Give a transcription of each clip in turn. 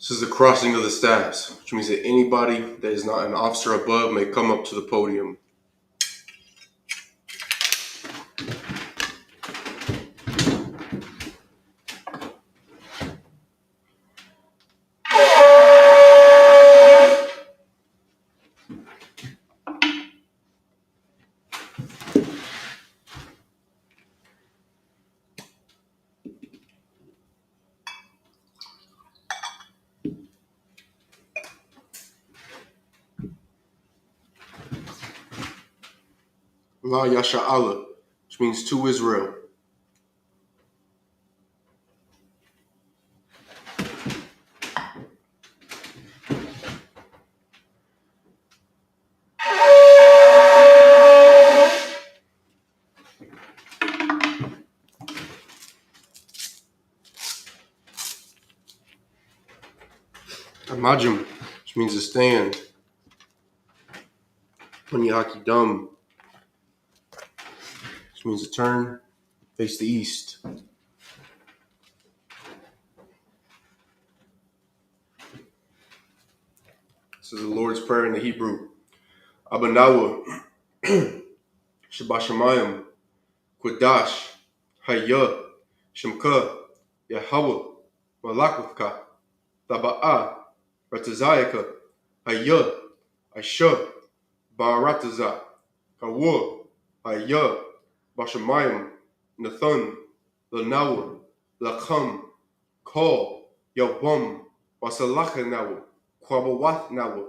This is the crossing of the staffs, which means that anybody that is not an officer above may come up to the podium. La Yasha Allah, which means to Israel. Amajim, which means to stand. Punyaki Dum, which means to turn, face the east. This is the Lord's Prayer in the Hebrew. Abanawa, Shabashamayim, Quadash, Hayya, Shemka, Yahweh, Malakwaka, Taba'a, Ratazayaka, Hayya, Asha, Barataza, Kawa, Hayya, Bashamayim, Nathan, Lanawa, Lakam, Kal, Yawam, Wasalachanawa, Kwabawath Nawa,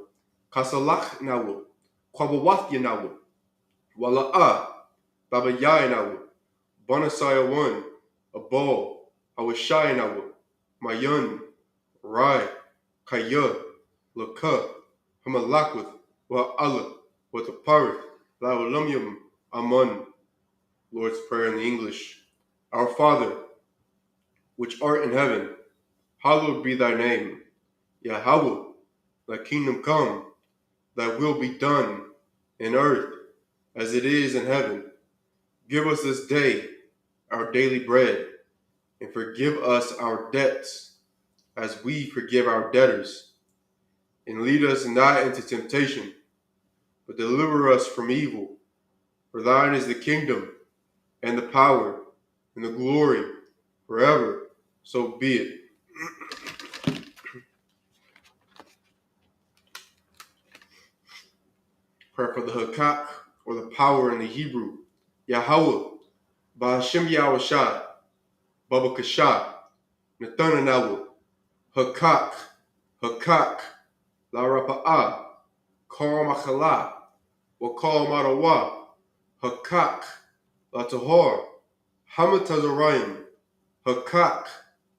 Kasalach Nawa, Kwabawath Yanawa, Wala'a, Babayai Nawa, Bonasaya 1, Abal, Awashai Nawa, Mayan, Rai, Kaya, Laka, Hamalakwith, Wa Allah, Wa Taparith, Laulamyum, Amun. Lord's Prayer in the English. Our Father, which art in heaven, hallowed be thy name. Yahweh, thy kingdom come, thy will be done in earth as it is in heaven. Give us this day our daily bread, and forgive us our debts as we forgive our debtors. And lead us not into temptation, but deliver us from evil. For thine is the kingdom, and the power, and the glory, forever. So be it. Prayer for the Hakak, or the power in the Hebrew. Yahweh, Ba'ashem Yahushai, Baba Kashah, Nathanawa, Hakak, Hakak, La Rapa'ah, Kal Machala, Wakal Marawa, Hakak, La Tahor, Hamatazarayim, Hakak,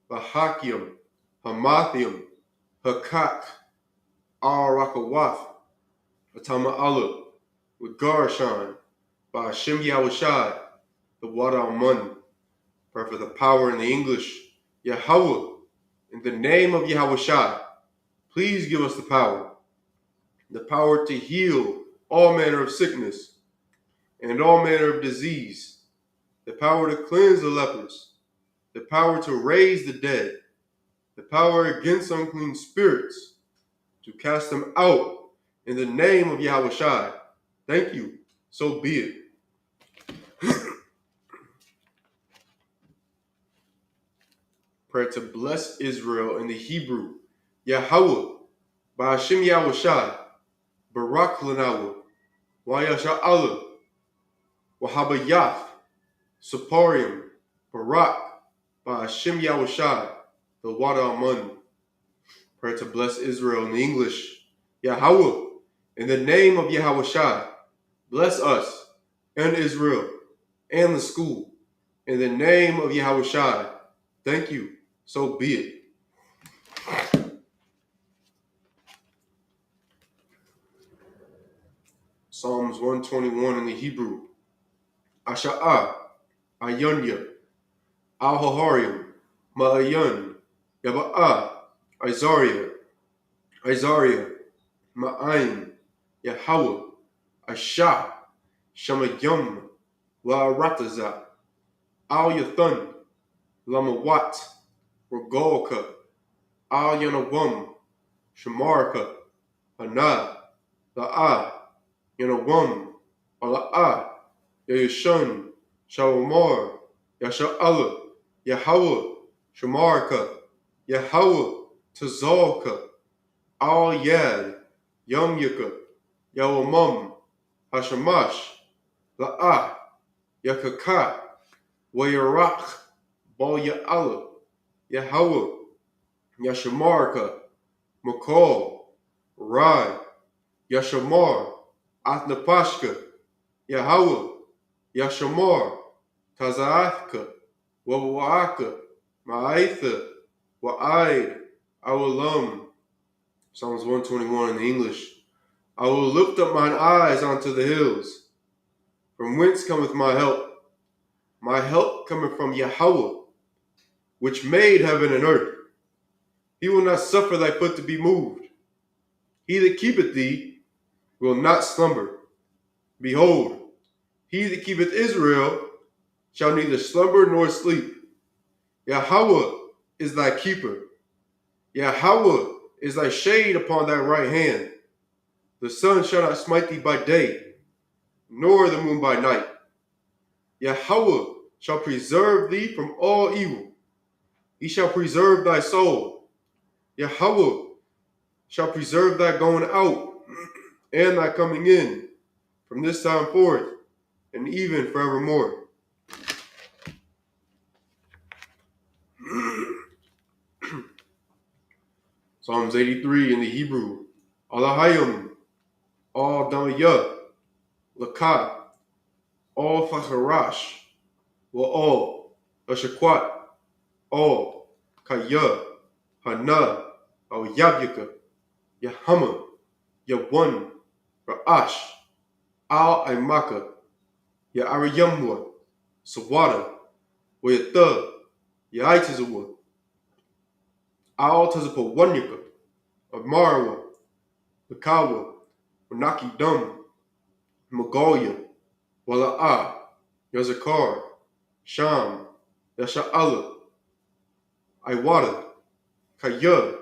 La Hakim, Hamathium, Hakak, Al Rakawath, Atama Allah, with Garshan, Ba'ashem Yahushai, the Wada Amun. Prayer for the power in the English. Yahweh, in the name of Yahushai, please give us the power to heal all manner of sickness and all manner of disease, the power to cleanse the lepers, the power to raise the dead, the power against unclean spirits, to cast them out in the name of Yahushai. Thank you. So be it. Prayer to bless Israel in the Hebrew. Yahweh, Ba'ashem Yahushai, Barak Lanawa, Wayasha Allah, Wahabayath, Saparium, Barak, Ba'ashem Yahushai, the Wada Amun. Prayer to bless Israel in the English. Yahweh, in the name of Yahushai, bless us and Israel and the school. In the name of Yahushai, thank you. So be it. Psalms 121 in the Hebrew. Asha'ah, Ayunya, Al-Haharium, Ma'ayan, Yaba'ah, Isaiah, Ma'ayin, Yahweh, Ashah, Shamayum, Wa'arataza, Al-Yathan, Lamawat, Rogolka, Al Yanawam, Shamarka, Hana, La'a, Yanawam, Ala'a, Yashun, Shawamar, Yasha'ala, Yahweh, Shamarka, Yahweh, Tazalka, Al Yad, Yumyaka, Yawamum, Hashamash, La'a, Yakaka, Wayarak, Bal Ya'ala, Yahweh, Yashamarka, Makal, Rai, Yashamar, Athnapashka, Yahweh, Yashamar, Tazaathka, Wawaaka, Ma'aitha, Wa'aid, Awalam. Psalms 121 in the English. I will lift up mine eyes unto the hills. From whence cometh my help? My help cometh from Yahweh, which made heaven and earth. He will not suffer thy foot to be moved. He that keepeth thee will not slumber. Behold, he that keepeth Israel shall neither slumber nor sleep. Yahweh is thy keeper. Yahweh is thy shade upon thy right hand. The sun shall not smite thee by day, nor the moon by night. Yahweh shall preserve thee from all evil. He shall preserve thy soul. Yahweh shall preserve thy going out and thy coming in from this time forth and even forevermore. Psalms 83 in the Hebrew. Alahayim, Al Damaya, Lakah, Al Facharash, Wa'al, Ashakwat, Al, Kaya, Hana, Al Yabyaka, Yahama, Yawan, Ra'ash, Al Aimaka, Ya'ariyamwa, Sawada, Wayatha, Yaitazawa, Al Tazapawanyaka, Amarawa, Makawa, Manaki Dum, Magalia, Wala'a, Yazakar, Sham, Yasha'ala, Iwata, Kaya,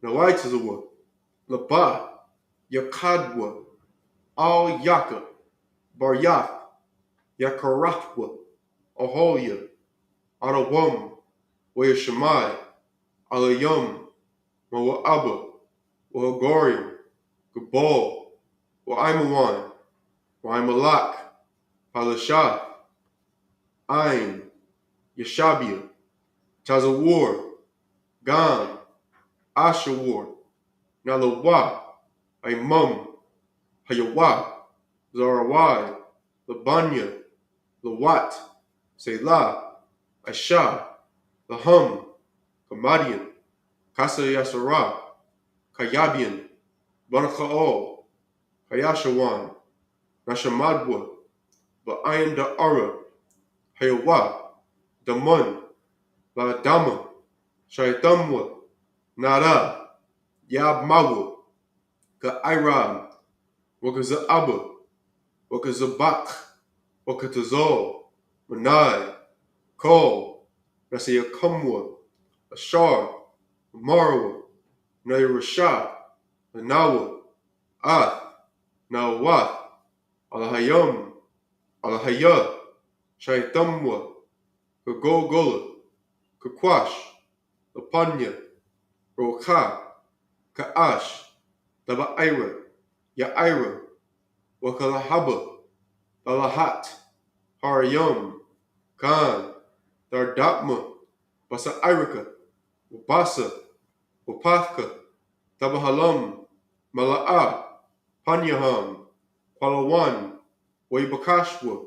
Nawaitazawa, Laba, Yakadwa, Al Yaka, Baryath, Yakarathwa, Aholia, Adawam, Wayashamai, Alayum, Mawa'aba, Wahagorium, Gabal, Wa'imawan, Wa'imalak, Palashah, Ain, Yashabia, Tazawar, Gam, Ashawar, Nalawa, Aimum, Hayawa, Zarawai, Labanya, Lawat, Selah, Asha, Lahum, Kamadian, Kasa Yasara, Kayabian, Banakaol, Hayashawan, Nashamadwa, Ba'ayan Da'ara, Hayawa, Damun, Ladama, Shaitamwa, Nara, Yabmawa, Ka'airam, Wakaza'aba, Wakazabak, Wakatazol, Manai, Kol, Nasiyakamwa, Ashar, Marwa, Nairashah, Nawa, Ath, Nawath, Alahayam, Alahaya, Shaitamwa, Kagogola, Kakwash, Lapanya, Roka, Kaash, Laba'ira, Ya'ira, Wakalahaba, Balahat, Harayam, Khan, Dardapma, Basairika, Wabasa, Wapathka, Tabahalam, Mala'a, Panyaham, Palawan, Waybakashwa,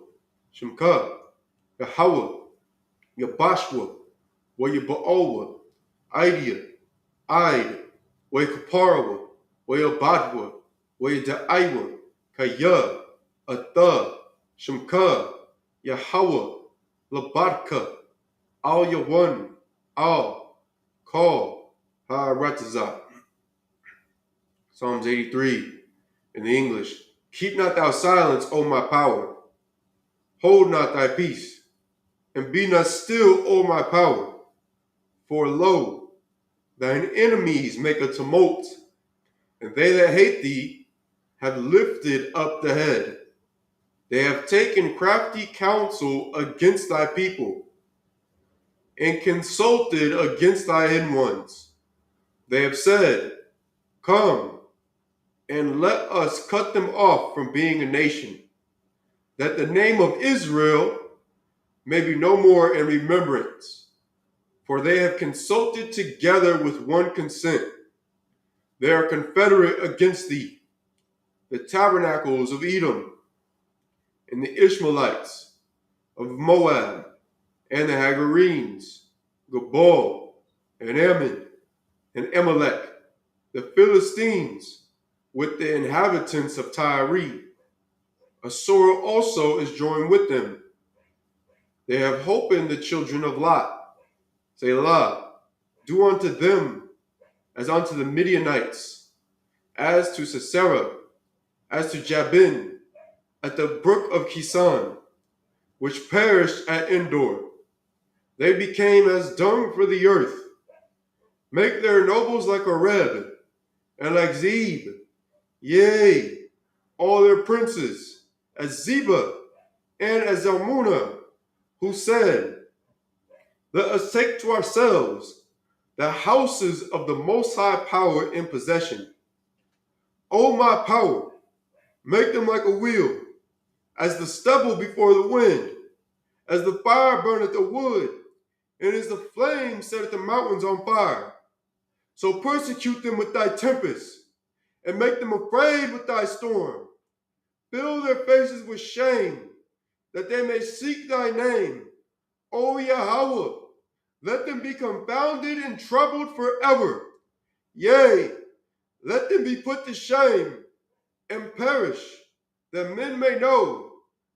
Shimka, Yahawa, Yabashwa, Wayaba'owa, Idea, Ide, Waykaparawa, Wayabadwa, Waydaiwa, Kaya, Atha, Shimka, Yahawa, Labadka, Al Yawan, Al, Call, Ha'aratazah. Psalms 83 in the English. Keep not thou silence, O my power. Hold not thy peace, and be not still, O my power. For lo, Thine enemies make a tumult, and they that hate thee have lifted up the head. They have taken crafty counsel against thy people, and consulted against thy hidden ones. They have said, Come, and let us cut them off from being a nation, that the name of Israel may be no more in remembrance. For they have consulted together with one consent. They are confederate against thee, the tabernacles of Edom, and the Ishmaelites of Moab, and the Hagarenes, Gabal, and Ammon, and Amalek, the Philistines, with the inhabitants of Tyre. Assur also is joined with them. They have holpen the children of Lot. Selah, do unto them as unto the Midianites, as to Sisera, as to Jabin, at the brook of Kison, which perished at Endor. They became as dung for the earth. Make their nobles like Oreb, and like Zeb, yea, all their princes, as Zebah, and as Zalmunna, who said, Let us take to ourselves the houses of the Most High Power in possession. O my power, make them like a wheel, as the stubble before the wind, as the fire burneth the wood, and as the flame setteth the mountains on fire. So persecute them with thy tempest, and make them afraid with thy storm. Fill their faces with shame, that they may seek thy name. O Yahweh, let them be confounded and troubled forever. Yea, let them be put to shame and perish, that men may know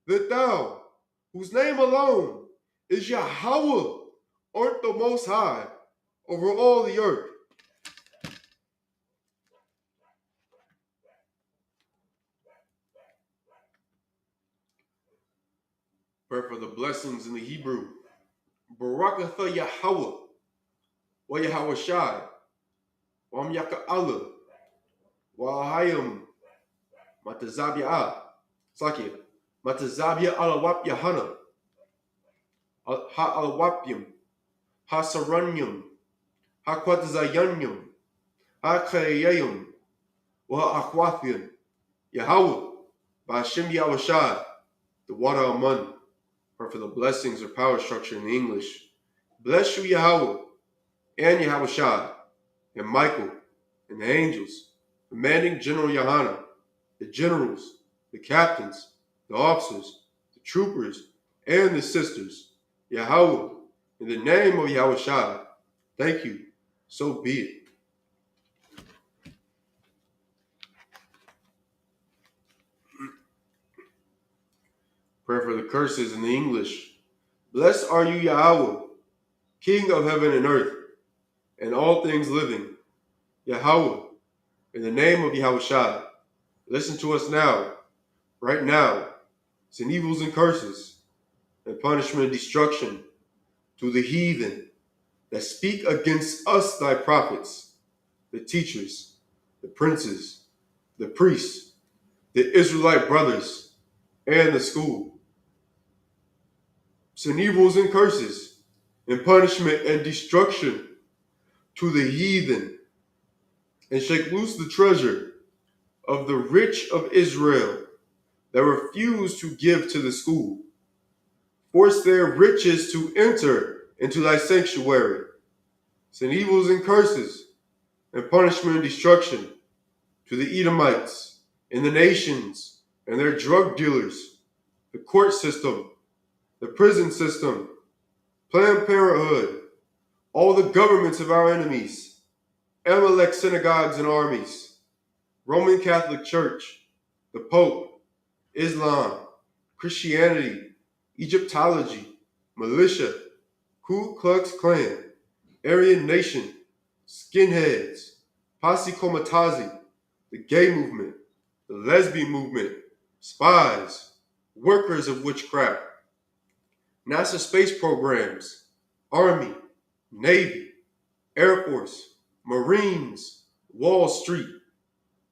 that thou, whose name alone is Yahweh, art the Most High over all the earth. Prayer for the blessings in the Hebrew. Barakatha Yahweh, wa Yahweh Shai, wa Yaka Allah, wa Hayam, Matazabia, Saki, Matazabia Alawap Yahana, Ha Alawapium, Ha Saranyum, Ha Quatazayanyum, Ha Kayayum, wa Aquathian, Yahweh, Bashim Yahweh Shai, the water Amun. Pray for the blessings or power structure in the English. Bless you, Yahweh, and Yahweh Shai, and Michael, and the angels, commanding General Yohana, the generals, the captains, the officers, the troopers, and the sisters. Yahweh, in the name of Yahweh Shai, thank you, so be it. Prayer for the curses in the English. Blessed are you, Yahweh, King of heaven and earth, and all things living. Yahweh, in the name of Yahweh Shai, listen to us now, right now, sin evils and curses, and punishment and destruction to the heathen that speak against us, thy prophets, the teachers, the princes, the priests, the Israelite brothers, and the school. Sin evils and curses, and punishment and destruction to the heathen, and shake loose the treasure of the rich of Israel that refuse to give to the school. Force their riches to enter into thy sanctuary. Send evils and curses, and punishment and destruction to the Edomites, and the nations, and their drug dealers, the court system, the prison system, Planned Parenthood, all the governments of our enemies, Amalek synagogues and armies, Roman Catholic Church, the Pope, Islam, Christianity, Egyptology, militia, Ku Klux Klan, Aryan Nation, skinheads, Posse Comitazi, the gay movement, the lesbian movement, spies, workers of witchcraft, NASA space programs, Army, Navy, Air Force, Marines, Wall Street,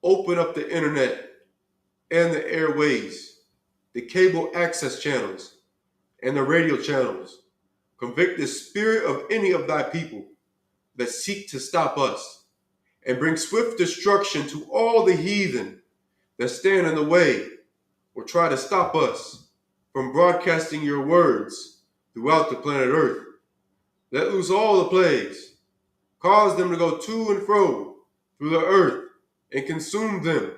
open up the internet and the airways, the cable access channels, and the radio channels. Convict the spirit of any of thy people that seek to stop us, and bring swift destruction to all the heathen that stand in the way or try to stop us from broadcasting your words throughout the planet Earth. Let loose all the plagues, cause them to go to and fro through the earth and consume them.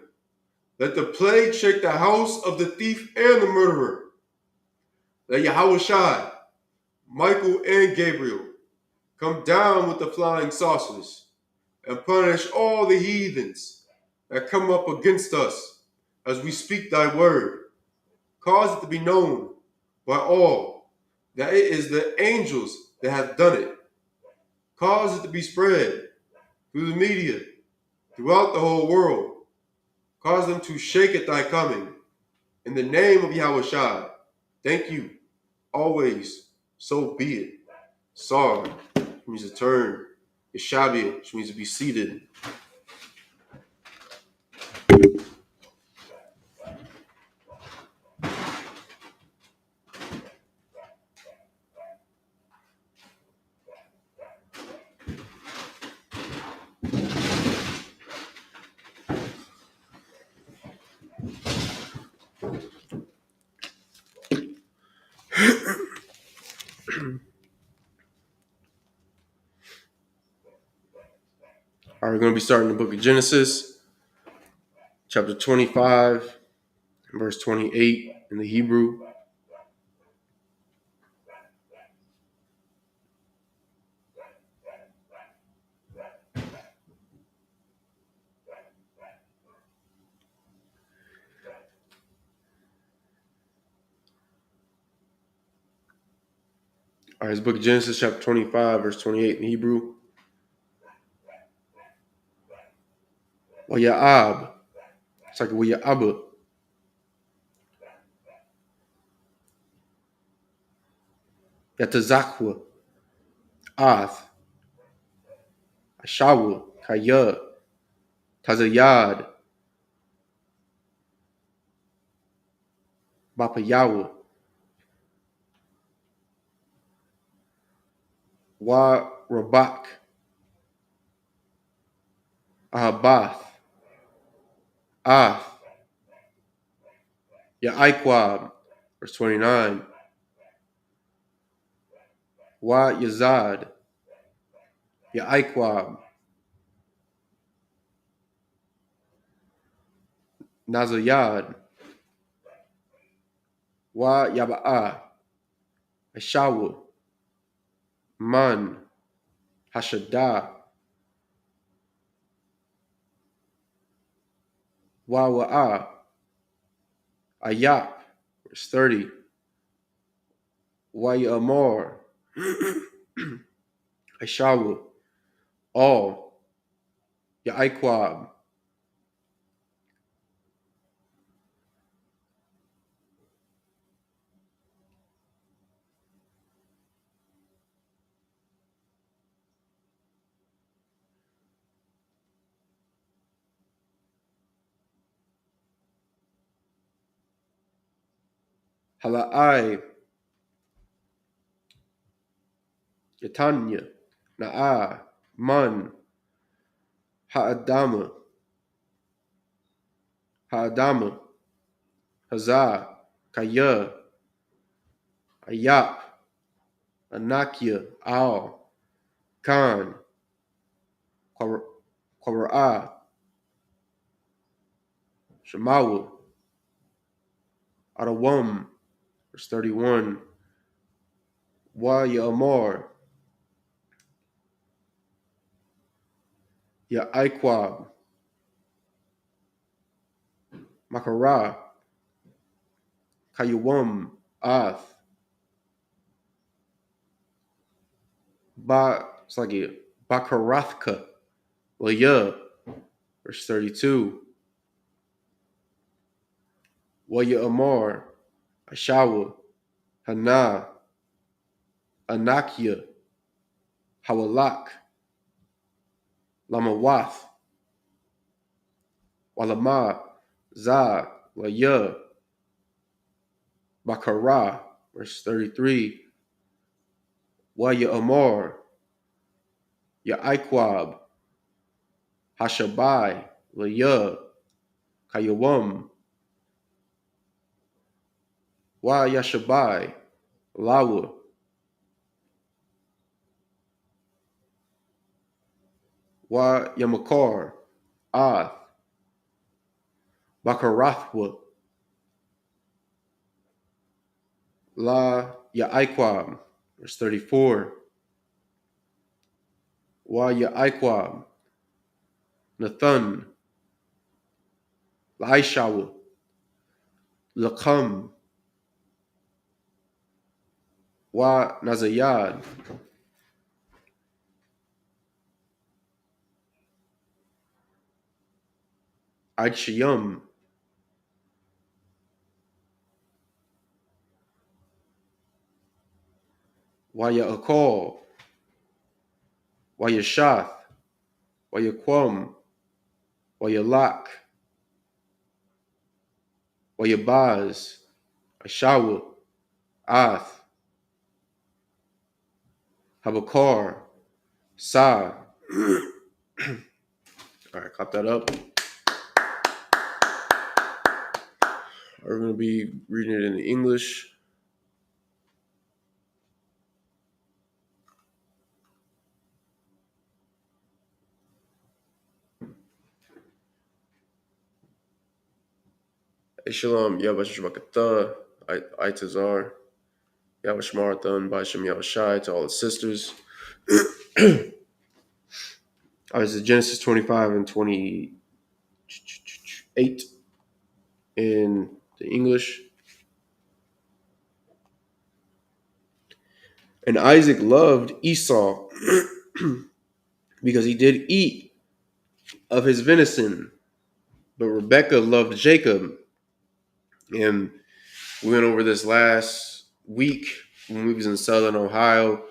Let the plague shake the house of the thief and the murderer. Let Yahushua, Michael, and Gabriel come down with the flying saucers and punish all the heathens that come up against us as we speak thy word. Cause it to be known by all that it is the angels that have done it. Cause it to be spread through the media, throughout the whole world. Cause them to shake at thy coming. In the name of Yahushua, thank you, always, so be it. Sar, which means to turn. Ishabia, which means to be seated. All right, we're going to be starting the book of Genesis, chapter 25, verse 28 in the Hebrew. All right, it's the book of Genesis, chapter 25, verse 28 in Hebrew. Waya'ab. It's like Waya'ab. Yatazakwa. Ath. Ashawa. Kaya. Tazayad. Bapayawa. Wa Rabak. Ahabath. Ath. Ya'aikwab. Verse 29. Wa Yazad. Ya'aikwab. Nazayad. Wa Yaba'a. Ashawa. Man. Hashadah. Wa Wa'a. Ayap. Verse 30. Wa Ya'amor. Ashawa. All. Ya'aikwab. Hala'ai. Yatanya. Na'a. Man. Ha'adama. Ha'adama. Hazah. Kaya. Ayap. Anakia. Al. Khan. Kwara'a. Shemawa. Adawam. Verse 31. Wa Ya'amor. Ya'aikwab. Makara. Kayuwam. Ath. It's like a Bakarathka. Waya. Verse 32. Waya Amar. Ashawa. Hana. Anakia. Hawalak. Lamawath, Walama, Za, Laya, Bakara, verse 33, Waya Amor, Yaikwab, Hashabai, Laya, Kayawam, Wa Yashabai, Lawa, Wa Yamakar, Ath, Bakarathwa, La Yaikwab, verse 34, Wa Yaikwab, Nathan, Laishawa, Lakam, Wa Nazayad, Aishayam, Waya Akal, Waya Shath, Waya Kwam, Waya Lak, Waya Baz, Ashawa, Ath, Habakar, Sa. All right, clap that up. We're going to be reading it in English. Shalom, Yabashmakata, Itazar, Yabashmarathan, Basham Yabashai, to all the sisters. This is Genesis 25 and 28 in the English. And Isaac loved Esau because he did eat of his venison, but Rebekah loved Jacob. And we went over this last week when we was in Southern Ohio.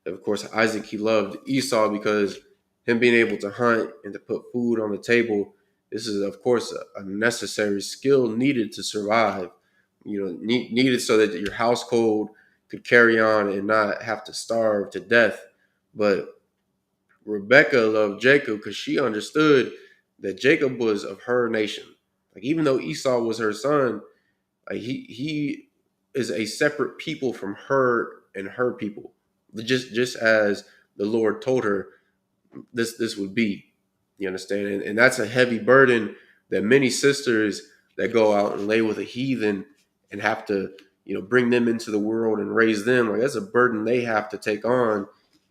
Of course, Isaac, he loved Esau because him being able to hunt and to put food on the table, this is, of course, a necessary skill needed to survive. Needed so that your household could carry on and not have to starve to death. But Rebecca loved Jacob because she understood that Jacob was of her nation. Like, even though Esau was her son, like he is a separate people from her and her people. Just as the Lord told her this would be. You understand? And that's a heavy burden that many sisters that go out and lay with a heathen and have to, bring them into the world and raise them. Like, that's a burden they have to take on.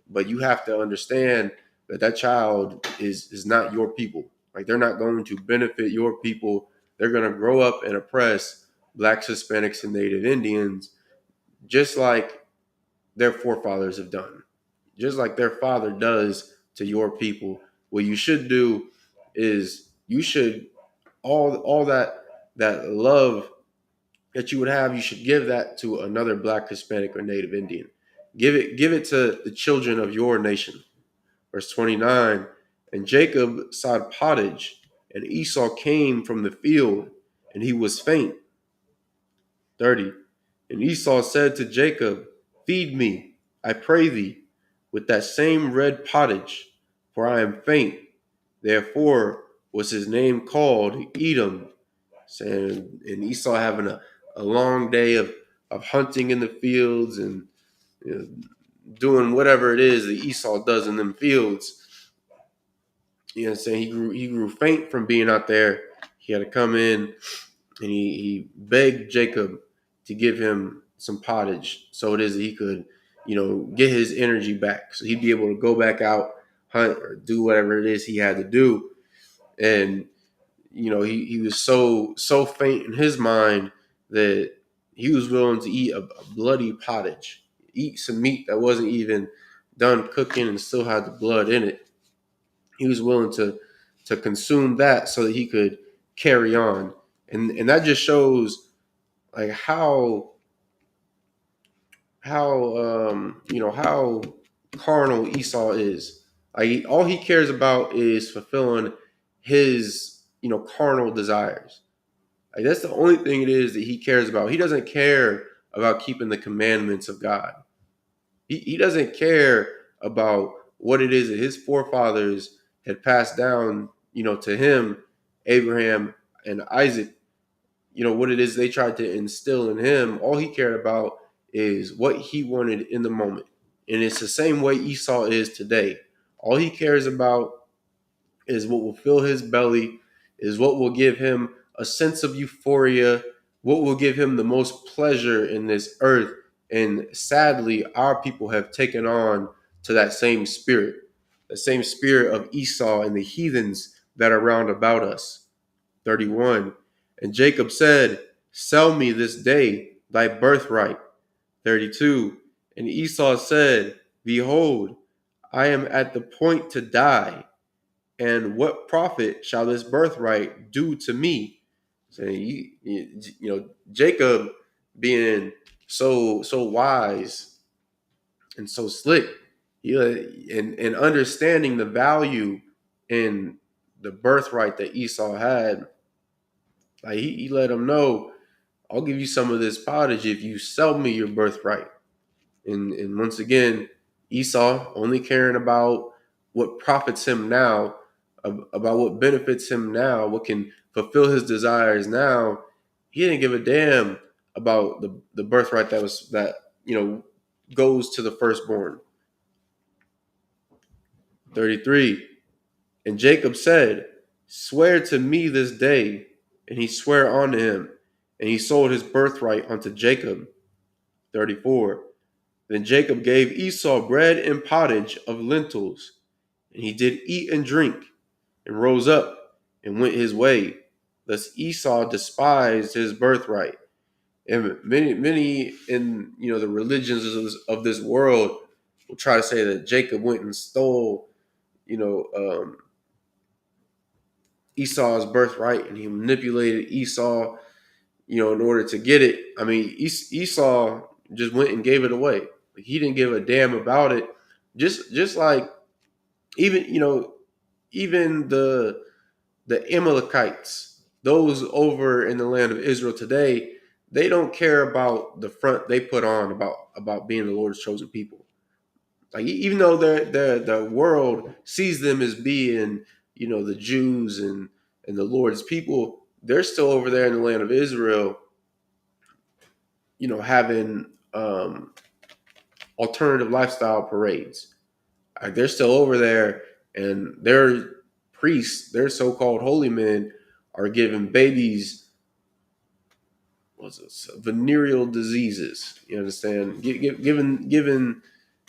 But you have to understand that child is not your people. Like, they're not going to benefit your people. They're going to grow up and oppress Blacks, Hispanics, and Native Indians, just like their forefathers have done, just like their father does to your people. What you should do is you should all that love that you would have, you should give that to another Black, Hispanic, or Native Indian. Give it to the children of your nation. Verse 29, and Jacob sought pottage, and Esau came from the field, and he was faint. 30, and Esau said to Jacob, feed me, I pray thee, with that same red pottage, for I am faint. Therefore was his name called Edom. Saying, and Esau having a long day of hunting in the fields and, doing whatever it is that Esau does in them fields. You know what I'm saying? He grew faint from being out there. He had to come in and he begged Jacob to give him some pottage so it is that he could, get his energy back. So he'd be able to go back out, hunt, or do whatever it is he had to do. And, he was so faint in his mind that he was willing to eat a bloody pottage, eat some meat that wasn't even done cooking and still had the blood in it. He was willing to consume that so that he could carry on. And that just shows like how how carnal Esau is. All he cares about is fulfilling his, carnal desires. Like that's the only thing it is that he cares about. He doesn't care about keeping the commandments of God. He doesn't care about what it is that his forefathers had passed down, to him, Abraham and Isaac, what it is they tried to instill in him. All he cared about is what he wanted in the moment. And it's the same way Esau is today. All he cares about is what will fill his belly, is what will give him a sense of euphoria, what will give him the most pleasure in this earth. And sadly, our people have taken on to that same spirit, the same spirit of Esau and the heathens that are round about us. 31. And Jacob said, sell me this day thy birthright. 32. And Esau said, behold, I am at the point to die, and what profit shall this birthright do to me? So Jacob being so wise and so slick, and understanding the value in the birthright that Esau had, like he let him know, I'll give you some of this pottage if you sell me your birthright. And once again, Esau only caring about what profits him now, about what benefits him now, what can fulfill his desires now. He didn't give a damn about the birthright that goes to the firstborn. 33. And Jacob said, swear to me this day. And he sware unto him, and he sold his birthright unto Jacob. 34. Then Jacob gave Esau bread and pottage of lentils, and he did eat and drink, and rose up and went his way. Thus Esau despised his birthright. And many in the religions of this world will try to say that Jacob went and stole, Esau's birthright, and he manipulated Esau, in order to get it. I mean, Esau just went and gave it away. Like, he didn't give a damn about it. Just like even even the Amalekites, those over in the land of Israel today, they don't care about the front they put on about being the Lord's chosen people. Like even though the world sees them as being the Jews and the Lord's people, they're still over there in the land of Israel, having alternative lifestyle parades. Like they're still over there, and their priests, their so-called holy men, are giving babies venereal diseases. You understand? Giving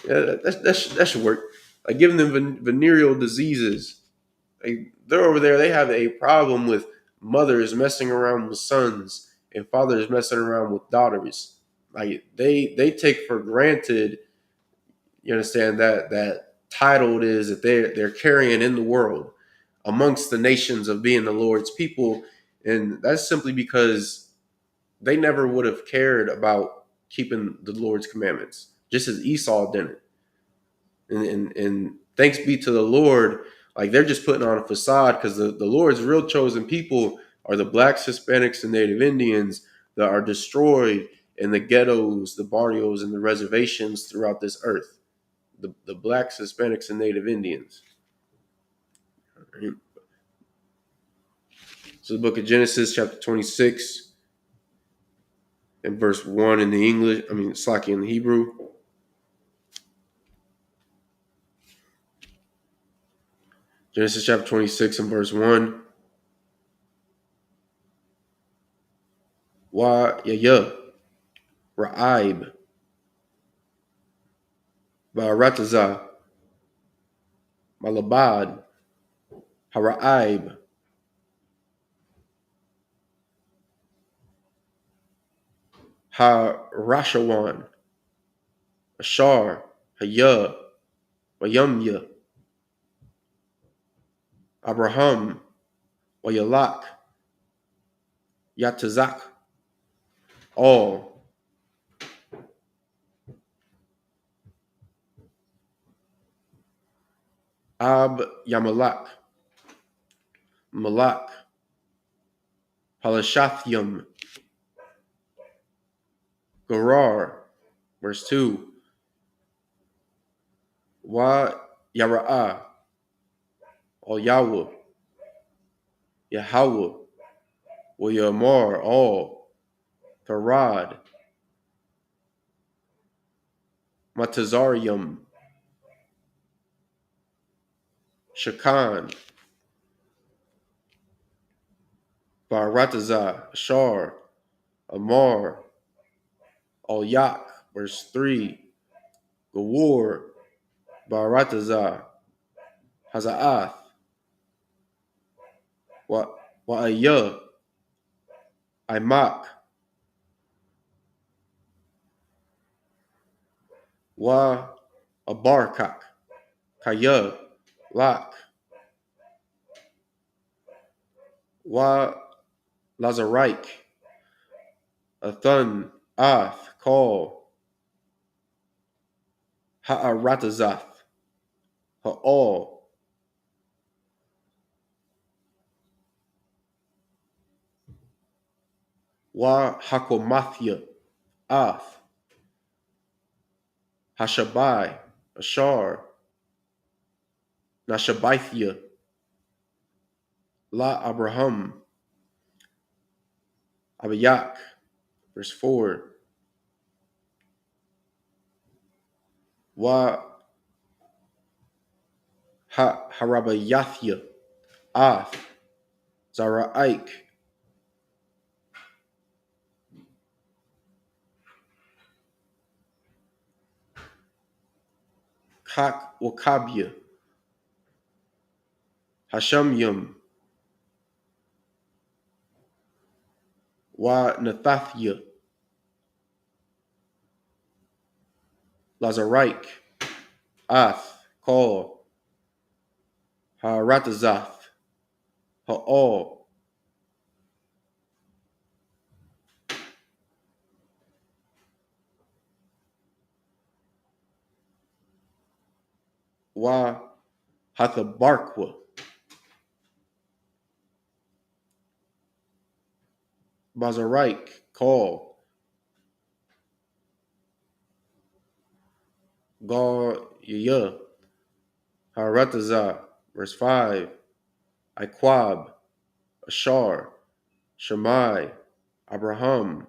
that should work. Like giving them venereal diseases. Like they're over there. They have a problem with mothers messing around with sons and fathers messing around with daughters. Like they take for granted. You understand that title it is that they're carrying in the world amongst the nations of being the Lord's people, and that's simply because they never would have cared about keeping the Lord's commandments, just as Esau didn't. And thanks be to the Lord, like they're just putting on a facade, because the Lord's real chosen people are the blacks, Hispanics, and Native Indians that are destroyed in the ghettos, the barrios, and the reservations throughout this earth. The blacks, Hispanics, and Native Indians. Right. So the book of Genesis, chapter 26, and verse 1 in the English, Slaki in the Hebrew. Genesis chapter 26 and verse 1. Wa ya Ra'ib Ba'arataza Malabad Hara'ib Ha-Rashawan Ashar Haya Wayamya Abraham Wayalak Yatazak. All Ab Yamalak, Malak, Palashathium, Gerar, verse 2, Wa Yara'ah, all Yahweh, Yahweh, Wa Yamar, all, Tarad, Matazarium, Shakan, Baratazah, Ashar, Amar, all Yak, verse 3, Gawar, Baratazah, Hazaath, Wa'ayah, Imak, Wa Abarkak, Kaya, Lak, Wa Lazarike, Athun, Ath, Call, Ha'aratazath, Ha'al, Wa Hakomathia, Ath, Hashabai, Ashar, Nashabaithia, La Abraham, Abiyak, verse 4, Wa Harabayathia, Ath, Zaraik, Kak Wakabia, Hashamyum, Wa Nathathia, Lazarike, Ath, Call, Haratazath, Ha'al, Wa Hathabarkwa, Bazarike, Call, Gar Yah, Haratazah, verse 5, Iquab, Ashar, Shammai, Abraham,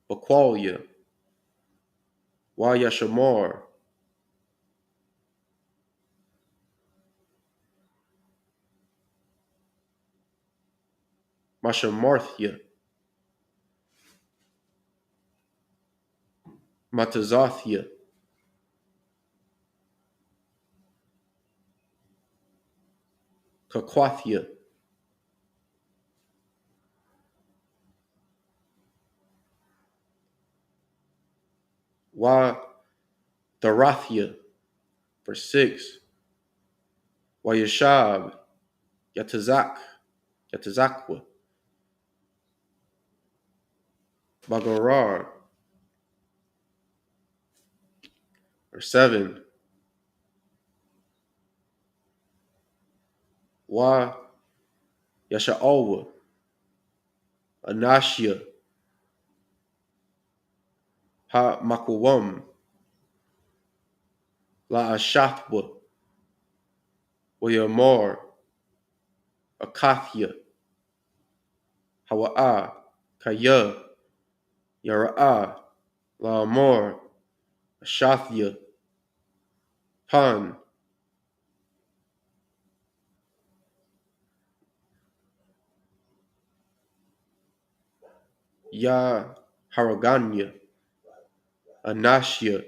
Baqualia, Wa Yashamar, Mashamarthia, Matazathia, Kakwathia, Wa Darathia, verse 6, Wa Yashab, Yatazakwa, Bagarar, verse 7, Wa Yasha'alwa, Anashia, Ha Makuwam, La Ashathwa, Wa Yamar, Akathia, Hawa'a, Kaya, Yara'ah, La Amor, Ashathia, Pan, Ya Haraganya, Anashia,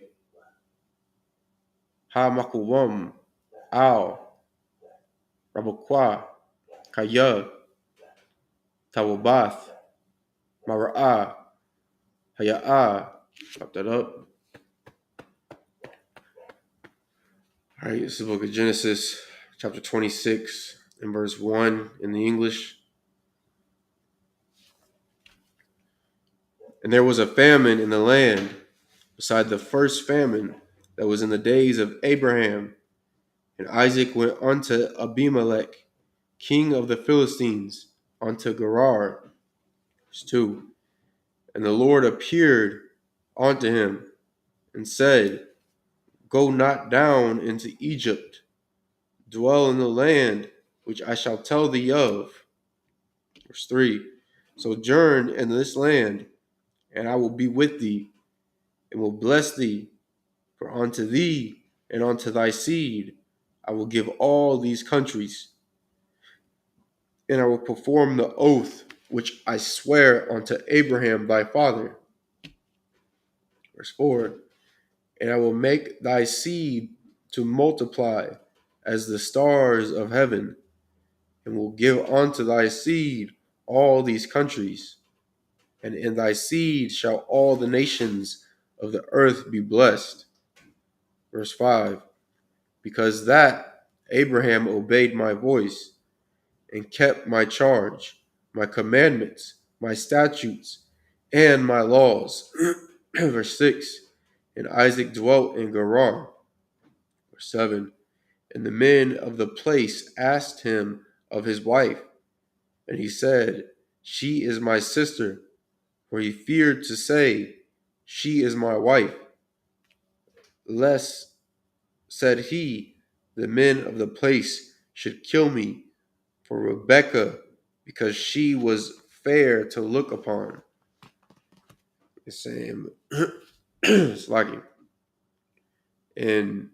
Ha Makuwam, Al, Rabakwa, Kaya, Tawabath, Mara'ah, Haya'ah. Pop that up. All right, this is the book of Genesis, chapter 26, and verse 1 in the English. And there was a famine in the land, beside the first famine that was in the days of Abraham. And Isaac went unto Abimelech, king of the Philistines, unto Gerar. Verse 2. And the Lord appeared unto him and said, Go not down into Egypt, dwell in the land which I shall tell thee of. Verse 3. Sojourn in this land, and I will be with thee, and will bless thee, for unto thee and unto thy seed I will give all these countries, and I will perform the oath which I swear unto Abraham thy father. Verse 4. And I will make thy seed to multiply as the stars of heaven, and will give unto thy seed all these countries, and in thy seed shall all the nations of the earth be blessed. Verse 5. Because that Abraham obeyed my voice, and kept my charge, my commandments, my statutes, and my laws. Verse 6. And Isaac dwelt in Gerar. Verse 7. And the men of the place asked him of his wife, and he said, She is my sister. For he feared to say, She is my wife. Lest, said he, the men of the place should kill me for Rebekah, because she was fair to look upon. It's saying, it's like, and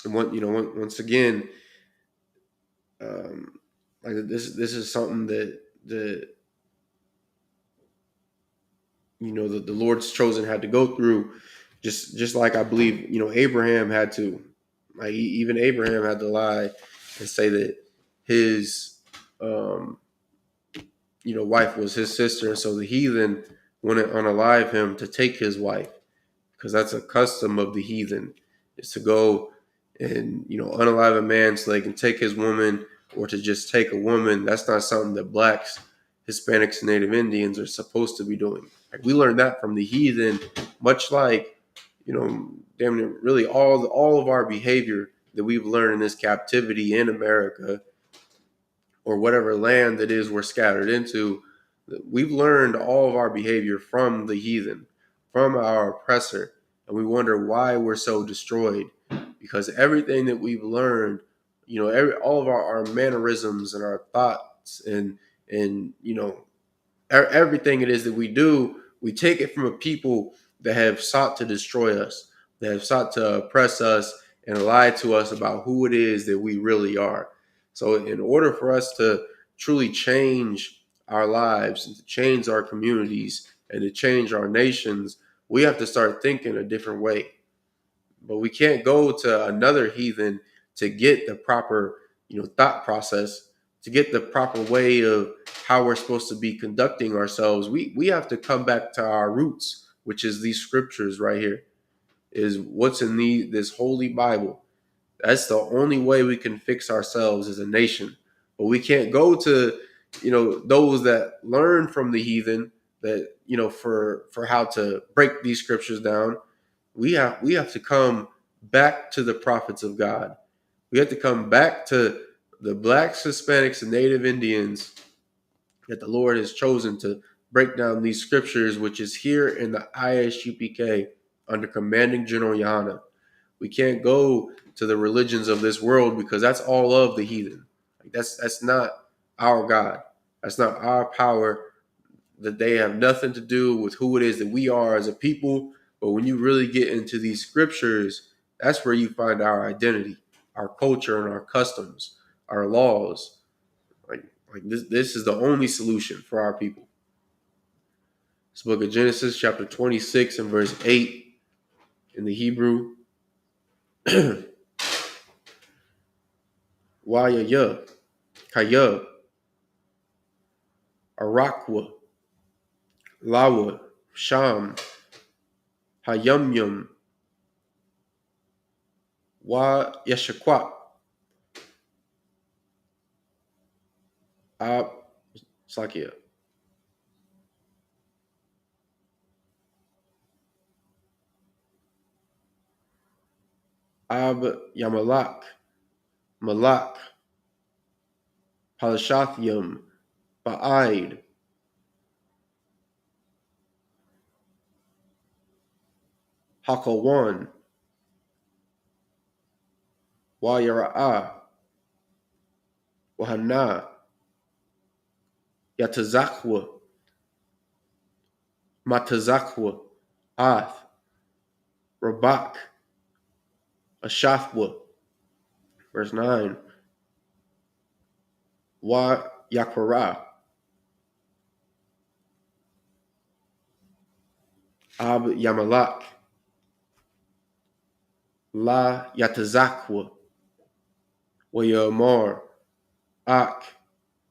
once again, like this is something that the Lord's chosen had to go through, just like I believe Abraham had to, like even Abraham had to lie and say that his wife was his sister, and so the heathen wouldn't unalive him to take his wife, because that's a custom of the heathen, is to go and unalive a man so they can take his woman, or to just take a woman. That's not something that blacks, Hispanics, and Native Indians are supposed to be doing. Like, we learned that from the heathen, much like damn near really all of our behavior that we've learned in this captivity in America, or whatever land it is we're scattered into. We've learned all of our behavior from the heathen, from our oppressor, and we wonder why we're so destroyed. Because everything that we've learned, all of our mannerisms and our thoughts and everything it is that we do, we take it from a people that have sought to destroy us, that have sought to oppress us and lie to us about who it is that we really are. So in order for us to truly change our lives and to change our communities and to change our nations, we have to start thinking a different way. But we can't go to another heathen to get the proper, thought process, to get the proper way of how we're supposed to be conducting ourselves. We have to come back to our roots, which is these scriptures right here, is what's in this holy Bible. That's the only way we can fix ourselves as a nation. But we can't go to, those that learn from the heathen, that, for how to break these scriptures down. We have to come back to the prophets of God. We have to come back to the blacks, Hispanics, and Native Indians that the Lord has chosen to break down these scriptures, which is here in the Isupk under Commanding General Yana. We can't go to the religions of this world, because that's all of the heathen. Like, that's not our God. That's not our power. That they have nothing to do with who it is that we are as a people. But when you really get into these scriptures, that's where you find our identity, our culture, and our customs, our laws. Like this is the only solution for our people. This book of Genesis, chapter 26 and verse 8 in the Hebrew. Waya, Kaya, Arakwa, Lawa, Sham, Hayumyum, Wa Yeshakwak, Ab Sakia. Ab Yamalak, Malak, Palashathium, Ba'id, Hakawan, Wayara'a, Wahana, Yatazakwa, Matazakwa, Ath, Rabak, Ashathwa. Verse 9. Wa Yakara, Ab Yamalak, La Yatazakwa, Wayamar, Ak,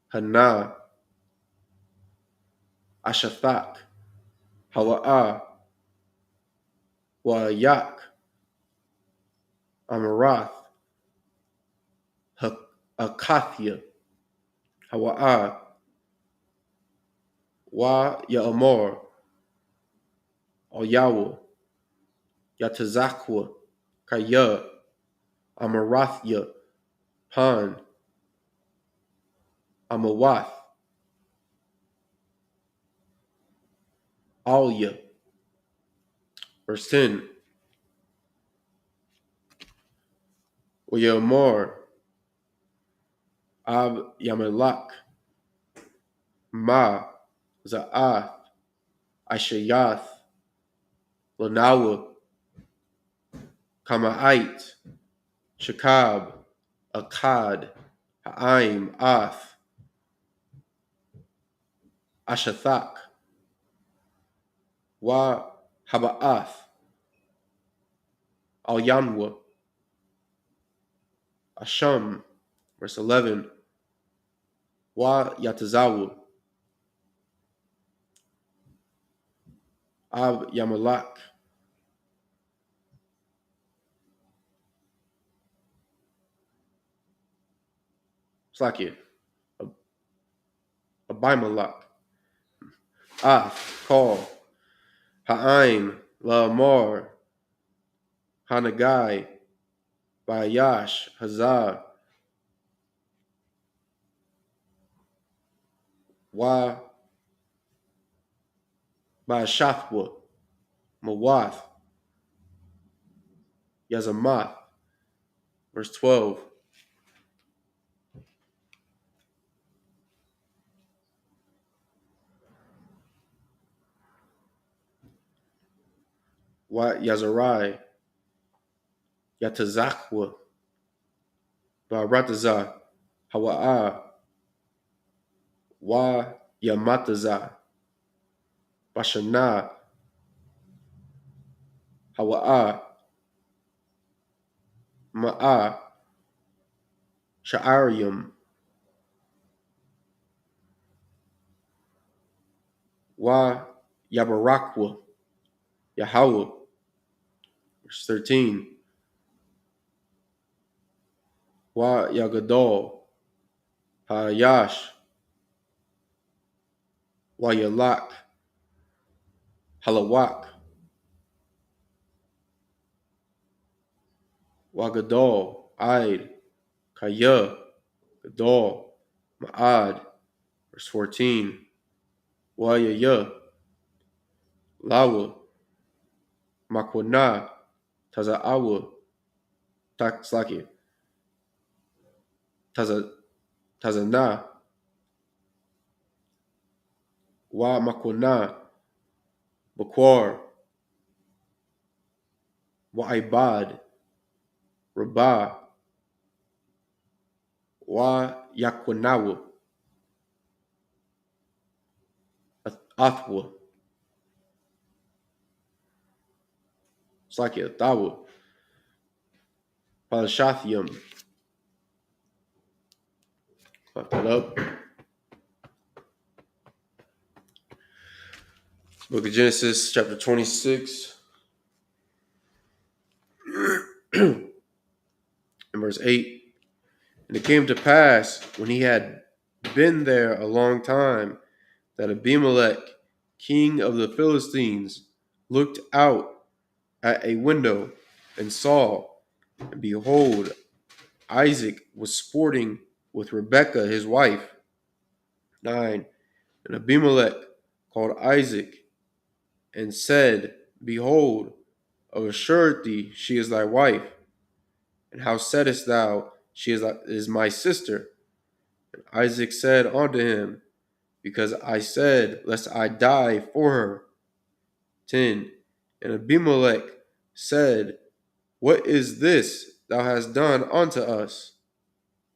Hana, Ashathak, Hawa'a, Wa Yak, Amarath, Akathia, Hawa'a, Wa Ya'amor, Ayawa, Yatazakwa, Kaya, Amarathya, Pan, Amawath, Alya. Verse 10. Uyamor, Ab Yamalak, Ma, Za'ath, Ashayath, Lanawa, Kama'ite, Shakab, Akkad, Ha'aim, Ath, Ashathak, Wa Haba'ath, Al Yanwa, Asham. Verse 11. Wa Yatazawu, Ab Yamalak, Slakia, Abimelech, Ath, Kol, Ha'aim, La'amor, Hanagai, Bayash, Hazar, Wa Ba'ashathwa, Mawath, Yazamath. Verse 12. Wa Yazarai, Yatazakwa, Ba'rataza, Hawa'a, Wa Yamataza, Bashana, Hawa'a, Ma'a, Sha'arium, Wa Yabarakwa, Yahweh. Verse 13. Wa Yagadol, Hayash, Wa Yalak, Halawak, Wa Gadol, Aid, Kaya, Gadol, Ma'ad. Verse 14. Wa Yaya, Lawa, Makwana, Taza'awa, Slaki, Tazana, Wa Makwana, Bakwar, Wa Ibad, Rabah, Wa Yakwanawa, Athwa, Slaki, Tawa, Palashathium. Fuck that up. Book of Genesis, chapter 26, and verse 8. And it came to pass, when he had been there a long time, that Abimelech, king of the Philistines, looked out at a window and saw, And behold, Isaac was sporting with Rebekah his wife. 9. And Abimelech called Isaac and said, Behold, of a surety she is thy wife. And how saidest thou, she is my sister? And Isaac said unto him, Because I said, Lest I die for her. 10. And Abimelech said, What is this thou hast done unto us?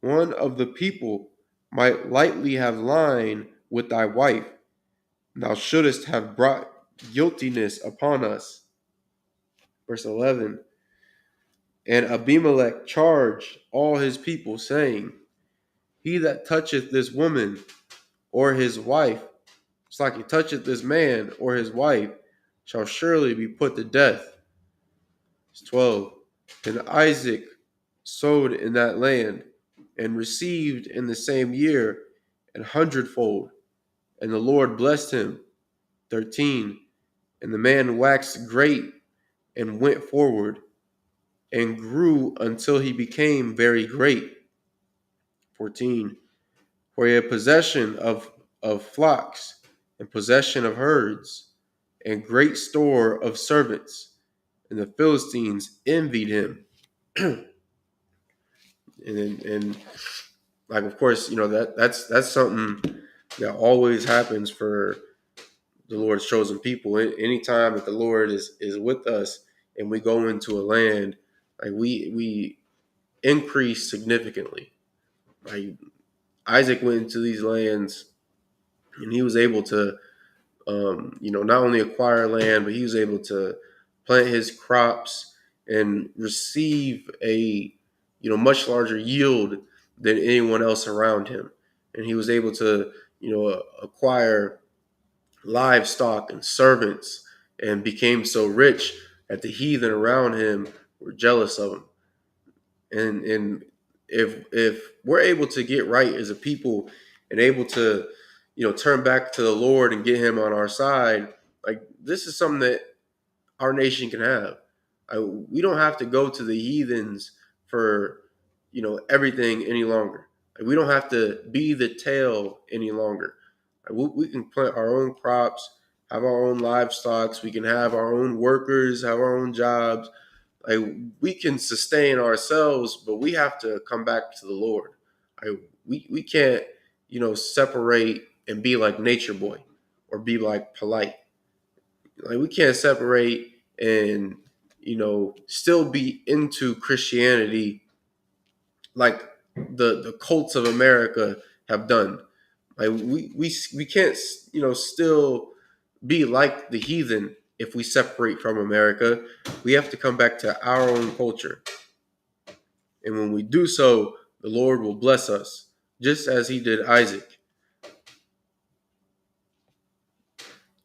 One of the people might lightly have lain with thy wife, and thou shouldest have brought guiltiness upon us. Verse 11. And Abimelech charged all his people, saying, He that toucheth this woman or his wife, it's like he toucheth this man or his wife, shall surely be put to death. Verse 12. And Isaac sowed in that land, and received in the same year 100-fold, and the Lord blessed him. 13. And the man waxed great, and went forward, and grew until he became very great. 14. For he had possession of flocks, and possession of herds, and great store of servants, and the Philistines envied him. and like, of course, that's something that always happens for the Lord's chosen people. Anytime that the Lord is with us and we go into a land, like we increase significantly. Like Isaac went into these lands and he was able to, not only acquire land, but he was able to plant his crops and receive a, much larger yield than anyone else around him. And he was able to, acquire livestock and servants, and became so rich that the heathen around him were jealous of him. And if we're able to get right as a people and able to, turn back to the Lord and get him on our side, like this is something that our nation can have. We don't have to go to the heathens for, everything any longer. Like, we don't have to be the tail any longer. We can plant our own crops, have our own livestock. We can have our own workers, have our own jobs. Like, we can sustain ourselves, but we have to come back to the Lord. We can't, separate and be like Nature Boy or be like Polite. Like, we can't separate and, still be into Christianity like the cults of America have done. Like, we can't, still be like the heathen if we separate from America. We have to come back to our own culture. And when we do so, the Lord will bless us, just as he did Isaac.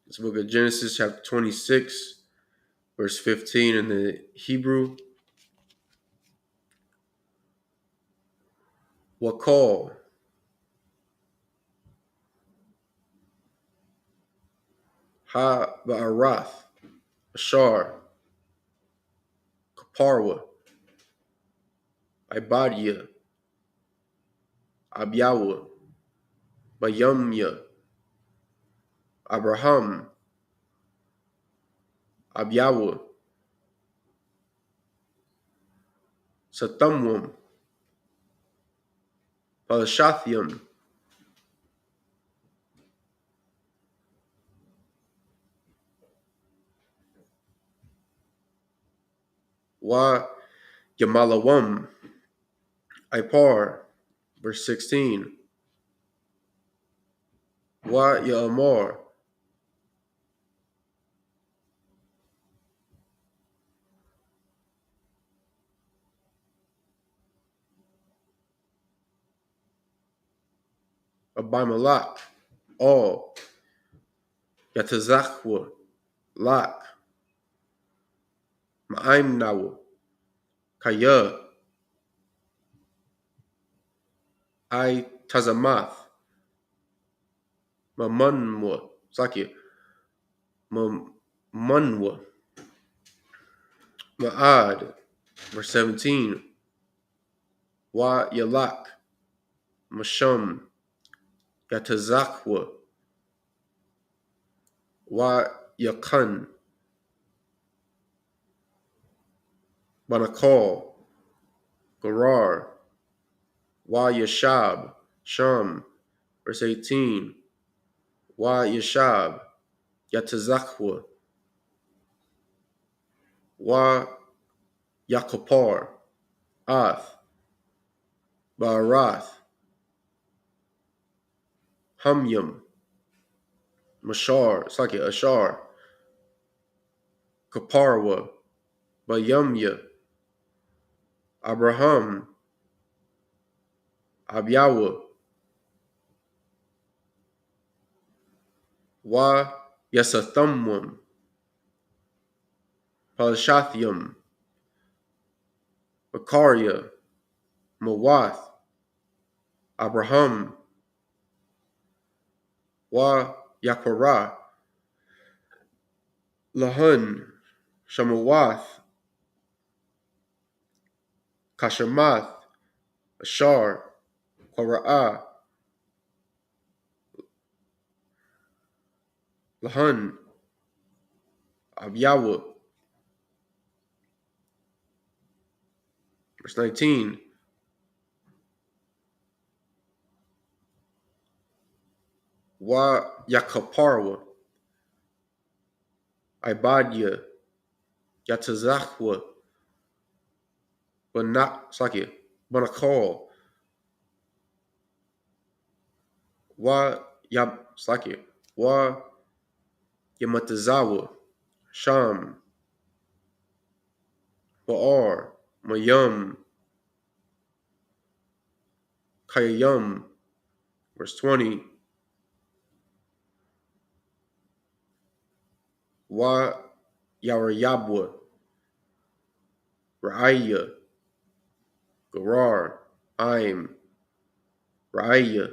It's the book of Genesis, chapter 26, verse 15 in the Hebrew. Wakal. Ha Ba'arath. Ashar. Kaparwa. Ibadia. Abyawa. Bayamya. Abraham. Abyawa. Satamwam. Palashathiam. Wa Yamalawam. Ipar. Verse 16. Wa Ya'amar. Abimelech. All. Yatazachwa. Lak. Ma'imnawa. Kaya. I Tazamath. Mamunwa. Saki. Mamunwa. Ma'ad. Verse 17. Wa Yalak Mashum Yatazakwa Wa Yakan Banakal Garar Wa Yashab Sham. Verse 18. Wa Yashab Yatazakwa Wa Yakapar Ath Barath Humyum Mashar, it's like Ashar, Kaparwa, Bayumya, Abraham, Abyawa, Wa Yasathamwam, Palashathium, Makaria, Mawath, Abraham, Wa Yakara, Lahun, Shamawath, Kashamath, Ashar, Kora'ah, Lahun, Abyawa. Verse 19. Wa Yakaparwa, Ibadya, Yatazakwa, Banakal, Wa Wa Yamatazawa, Sham, Ba'ar, Mayum, Kayam. Verse 20. Wa Yarayabwa, Ra'aya, Garar, Aim, Ra'aya,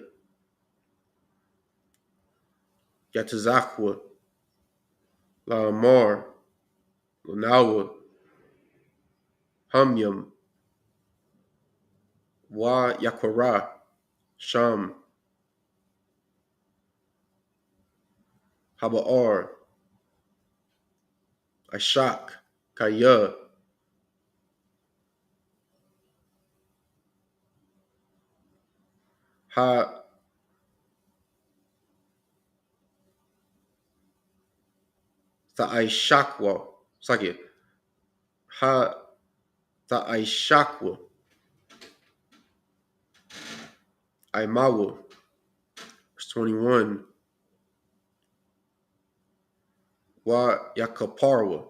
Yatazakwa, La'amar, Lunawa, Humyum, Wa Yakara, Sham, Haba'ar, Ashak, Kaya, Ha Ta'ishakwa, Ha Ta'ishakwa, Aimawa. Verse 21. Wa Yakaparwa,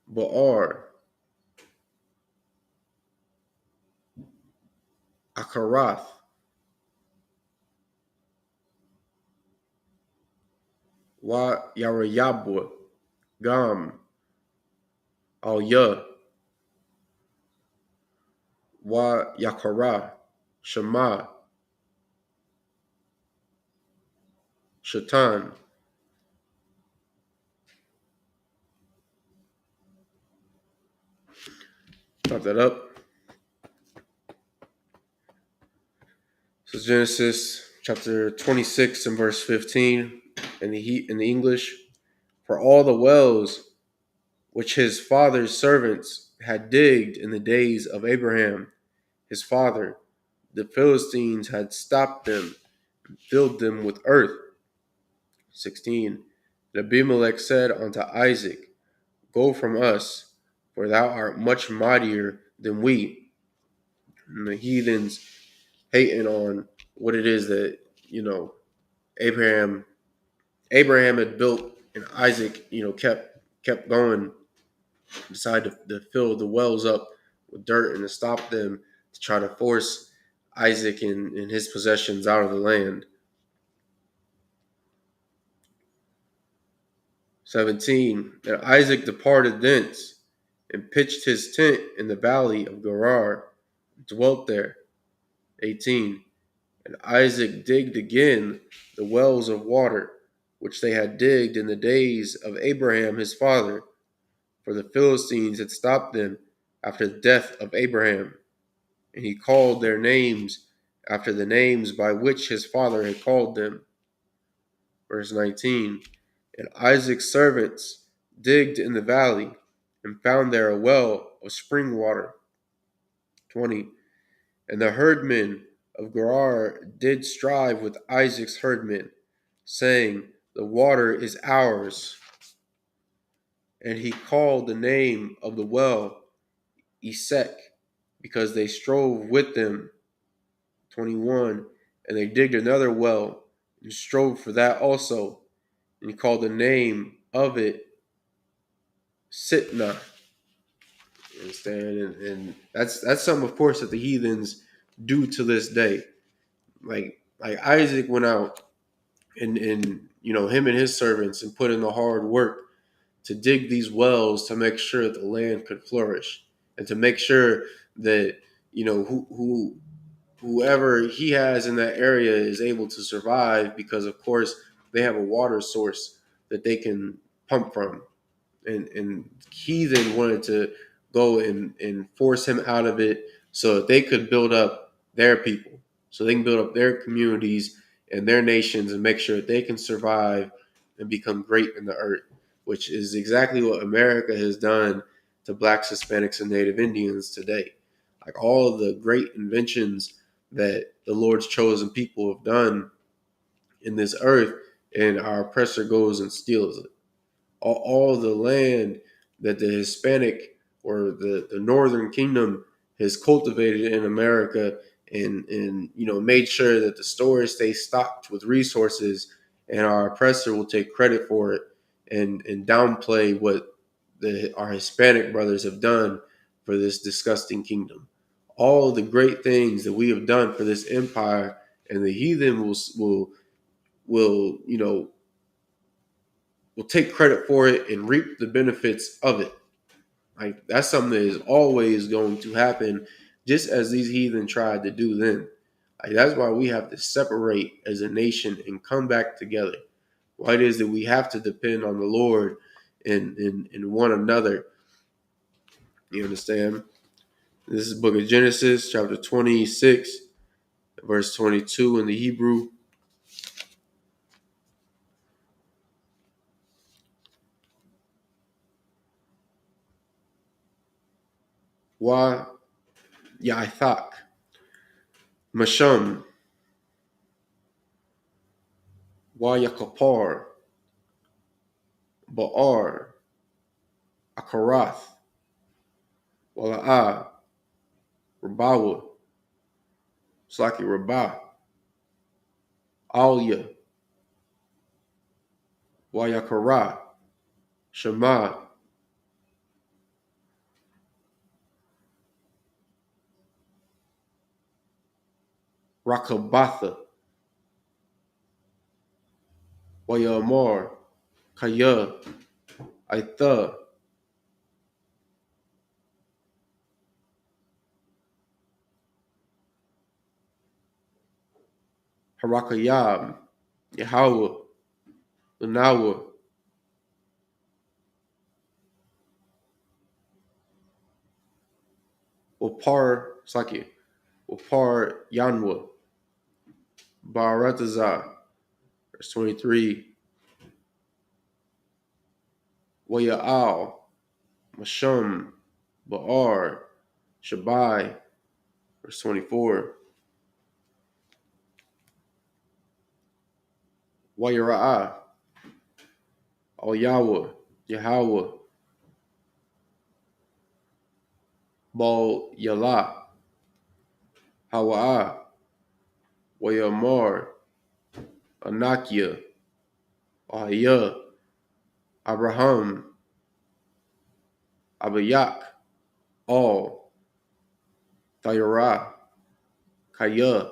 Ba'ar, Akarath, Wa Yarayabwa, Gam, Al Wa Yakara, Shema, Shatan. Stop that up. So Genesis chapter 26 and verse 15 in the English. For all the wells which his father's servants had digged in the days of Abraham, his father, the Philistines had stopped them and filled them with earth. 16. And Abimelech said unto Isaac, Go from us, for thou art much mightier than we. And the heathens hating on what it is that, Abraham had built, and Isaac, kept going, decided to fill the wells up with dirt and to stop them, to try to force Isaac and his possessions out of the land. 17. And Isaac departed thence and pitched his tent in the valley of Gerar, and dwelt there. 18. And Isaac digged again the wells of water, which they had digged in the days of Abraham his father, for the Philistines had stopped them after the death of Abraham, and he called their names after the names by which his father had called them. Verse 19, and Isaac's servants digged in the valley and found there a well of spring water. 20, and the herdmen of Gerar did strive with Isaac's herdmen, saying, the water is ours. And he called the name of the well Isupk, because they strove with them. 21, and they digged another well and strove for that also, and he called the name of it Sitnah. You understand? And that's something, of course, that the heathens do to this day. Like Isaac went out and him and his servants and put in the hard work to dig these wells to make sure the land could flourish and to make sure that whoever he has in that area is able to survive, because of course they have a water source that they can pump from. And he then wanted to go and force him out of it so that they could build up their people, so they can build up their communities and their nations and make sure that they can survive and become great in the earth, which is exactly what America has done to blacks, Hispanics, and Native Indians today. Like all of the great inventions that the Lord's chosen people have done in this earth, and our oppressor goes and steals it. All the land that the Hispanic or the Northern Kingdom has cultivated in America, and made sure that the stores stay stocked with resources, and our oppressor will take credit for it and downplay what our Hispanic brothers have done for this disgusting kingdom. All the great things that we have done for this empire, and the heathen will will take credit for it and reap the benefits of it. Like that's something that is always going to happen, just as these heathen tried to do then. Like that's why we have to separate as a nation and come back together. Why it is that we have to depend on the Lord and one another. You understand? This is the book of Genesis, chapter 26, verse 22 in the Hebrew. Wa Yaithak, Masham, Wa Yakapar, Ba'ar, Akarath, Wala'ah, Rabawa, Slaki Rabah, Alya, Wayakara, Shema, Rakabatha, Wayamar, Kaya, Aitha, Harakayam, Yahweh, Lunawa, Wapar, Saki, Wapar Yanwa, Barataza, verse 23, Waya'al, Mashum, Ba'ar, Shabai, verse 24, Wayara'ah, Al Yahweh, Yahweh, Bal Yalah, Hawa'ah, Wayamar, Anakia, Ahia, Abraham, Abayak, Al, Thayarah, Kaya,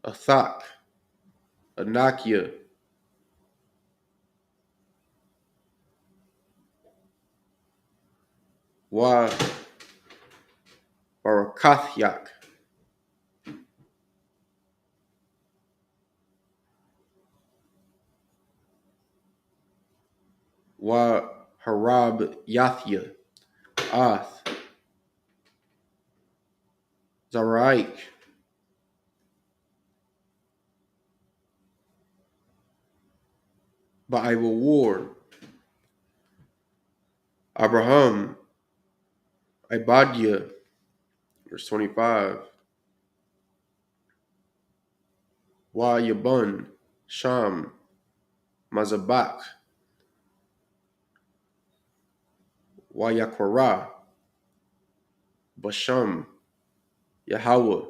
Athak, Anakia, Wa Barakathyak, Wa Harab Yathia, Ath, Zaraik, Ba'iwa War, Abraham, Ibadia, verse 25, Wa Yabun, Sham, Mazabak, Wa Yakwara, Basham, Yahweh,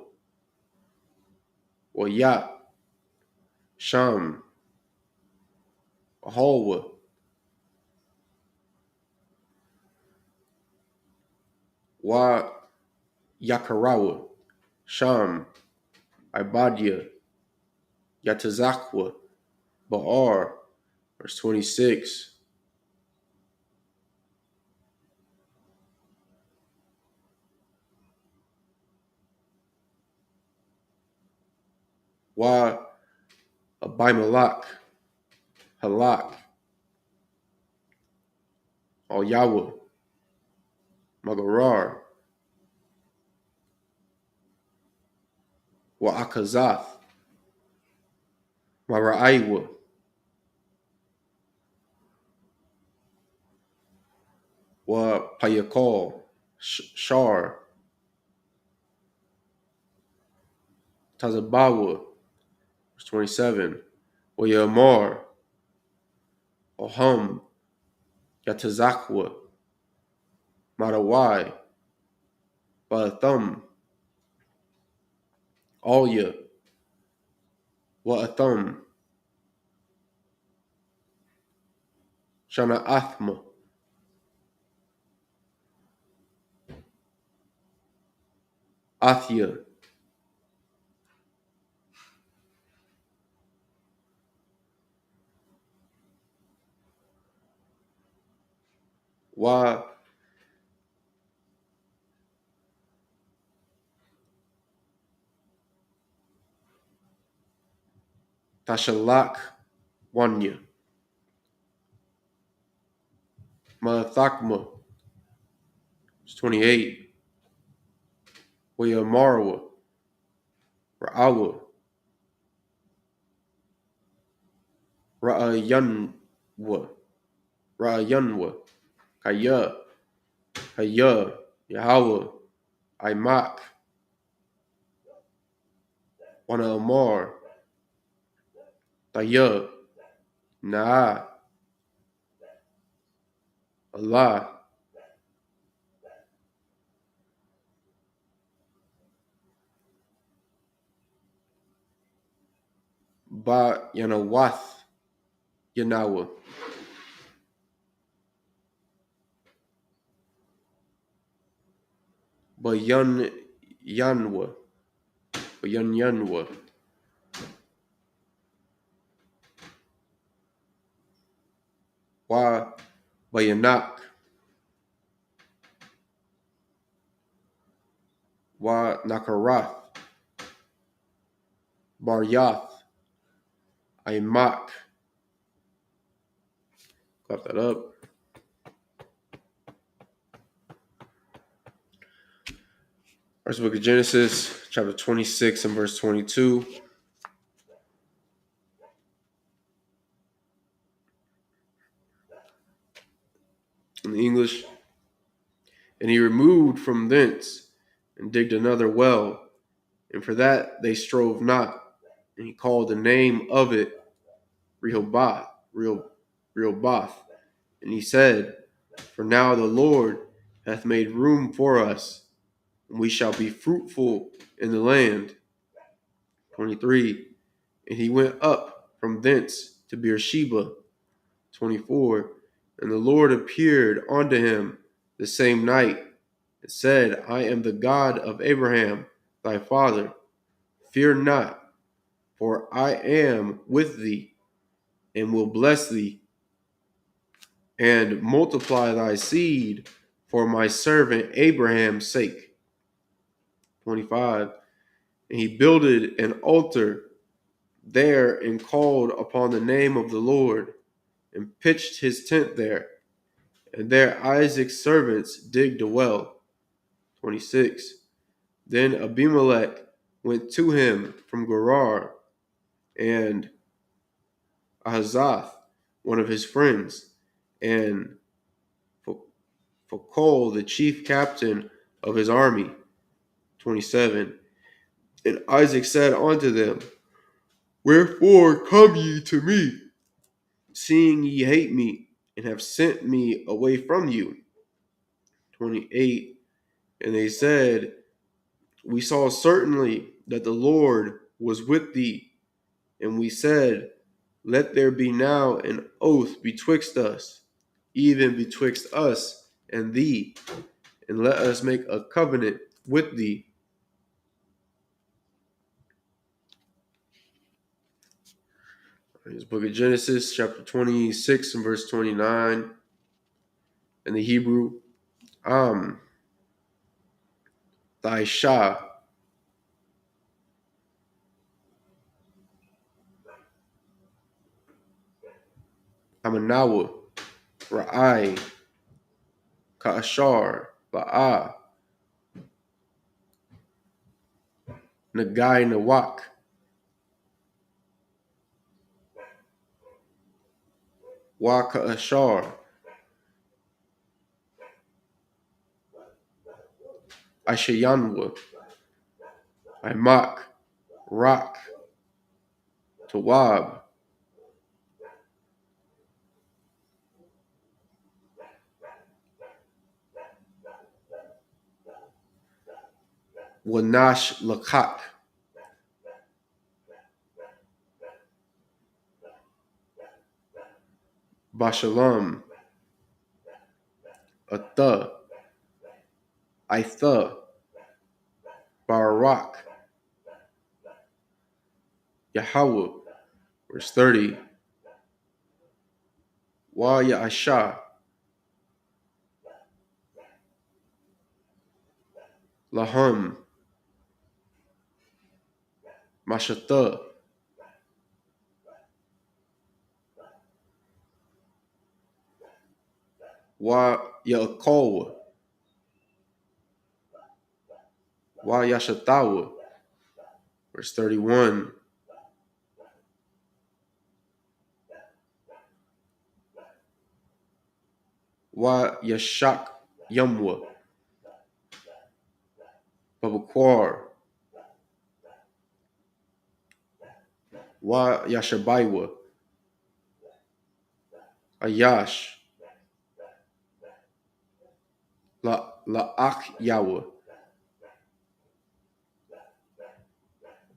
Wa Yat, Sham, Ahalwa, Wa Yakarawa, Sham, Ibadia, Yatazakwa, Ba'ar, verse 26, Wa Abimelech, Halak, Al Yahweh, Magarar, Wa Akazath, Maraiwa, Wa Payakal, Shar, Tazabawa, verse 27, Wa Yamar, Oham, Yatazakwa, Marawai, Baatham, Alya, Wa Atham, Shana Athma, Athia, Wa Tashalak, Wanya, Maathakma, verse 28, Wa Yamarwa, Ra'awa, Ra'ayanwa, Ra'ayanwa, Kaya, Haya, Yahweh, Imak, Wana Amar, Taya, Na'a, Allah, Ba Yanawath, Yanawa, Ba Yanwa, Ba Yanwa, Wa Bayanak, Wa Nakarath, Baryath, Imak. Clap that up. First book of Genesis, chapter 26 and verse 22. In English, and he removed from thence and digged another well, and for that they strove not, and he called the name of it Rehoboth, and he said, for now the Lord hath made room for us, and we shall be fruitful in the land. 23, and he went up from thence to Beersheba. 24, and the Lord appeared unto him the same night, and said, I am the God of Abraham, thy father. Fear not, for I am with thee, and will bless thee, and multiply thy seed for my servant Abraham's sake. 25, and he builded an altar there, and called upon the name of the Lord, and pitched his tent there. And there Isaac's servants digged a well. 26. Then Abimelech went to him from Gerar, and Ahazath, one of his friends, and Phicol, the chief captain of his army. 27. And Isaac said unto them, Wherefore come ye to me, seeing ye hate me, and have sent me away from you? 28. And they said, We saw certainly that the Lord was with thee, and we said, Let there be now an oath betwixt us, even betwixt us and thee, and let us make a covenant with thee. This book of Genesis, chapter 26 and verse 29 in the Hebrew. Thaisha, Amanawa, Ra'ai, Ka'ashar, Ba'a, Nagai Nawak, Wa Ka'ashar, Ashayanwa, Imak, Rak, Tawab, Wanash Lakak, Bashalam, Atha, Itha, Barak, Yahweh, verse 30, Wa Ya'asha, Laham, Mashatha, Wa Ya'akol, Wa Yashatawa, verse 31, Wa Yashak Yamwa, Babakwar, Wa Yashabaiwa, Ayash, La'ak Yawa,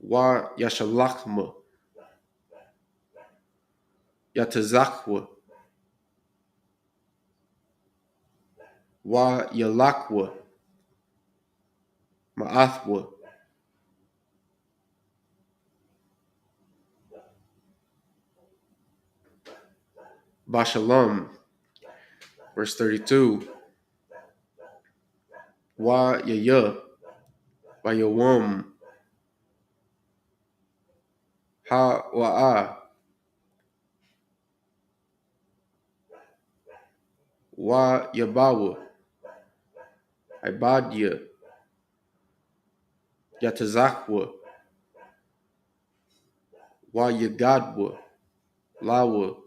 Wa Yashalakma, Yatazakwa, Wa Yalakwa, Ma'athwa, Bashalam, verse 32, Wa Yaya, Bayawam, Ha Wa'a, Wa Yabawa, Ibadya, Yatazakwa, Wa Yagadwa, Lawa,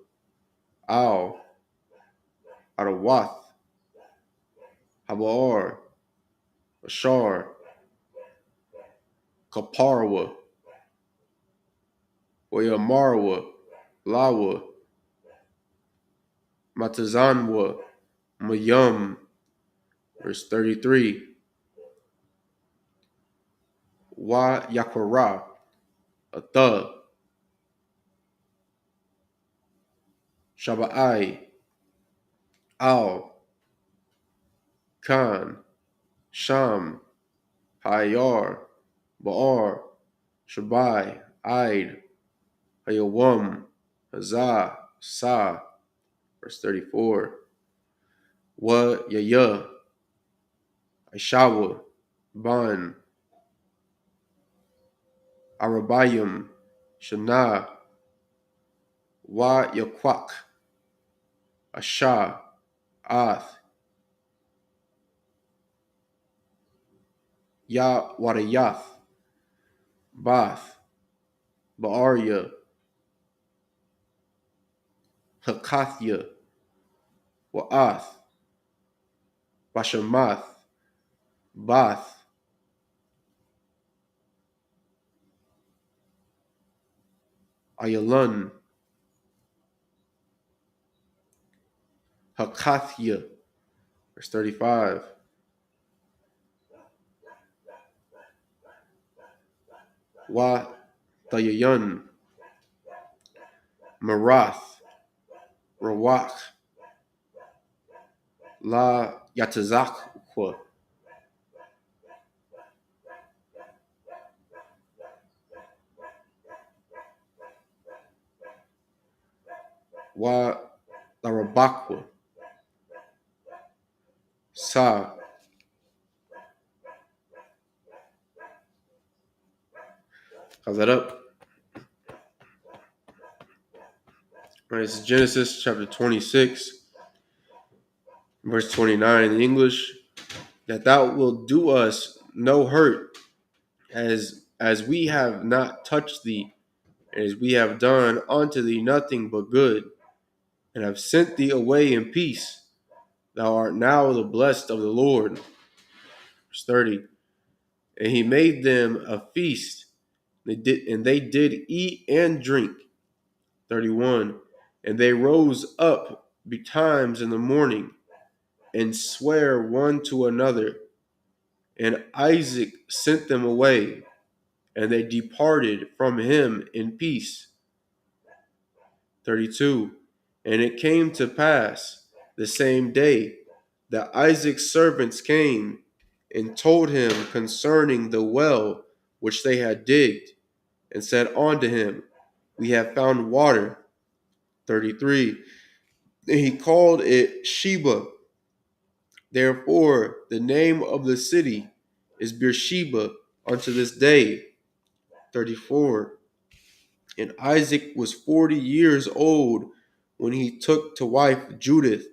Al, Arawath, Habar, Ashar, Kaparwa, Wayamarwa, Lawa, Matazanwa, Mayum, verse 33, Wa Yakara, Atha, Shaba'ai, Al, Khan, Sham, Hayar, Ba'ar, Shabai, Aid, Hayawam, Hazah, Sa, verse 34, Wa Yaya, Aishawa, Ban, Arabayim, Shana, Wa Yakwak, Asha, Ath, Ya Wadayath, Bath, Baaria, Hakathya, Wa'ath, Bashamath, Bath, Ayalun, Hakathya. Verse 35. Wa Thayayun, Marath, Rawak, La Yatazakwa, Wa Larabakwa, Sa. How's that up? All right, it's Genesis chapter 26, verse 29 in English. That thou wilt do us no hurt, as we have not touched thee, and as we have done unto thee nothing but good, and have sent thee away in peace. Thou art now the blessed of the Lord. Verse 30. And he made them a feast, and they did eat and drink. 31. And they rose up betimes in the morning, and sware one to another. And Isaac sent them away, and they departed from him in peace. 32. And it came to pass the same day that Isaac's servants came and told him concerning the well which they had digged, and said unto him, We have found water. 33. And he called it Sheba. Therefore the name of the city is Beersheba unto this day. 34. And Isaac was 40 years old when he took to wife Judith,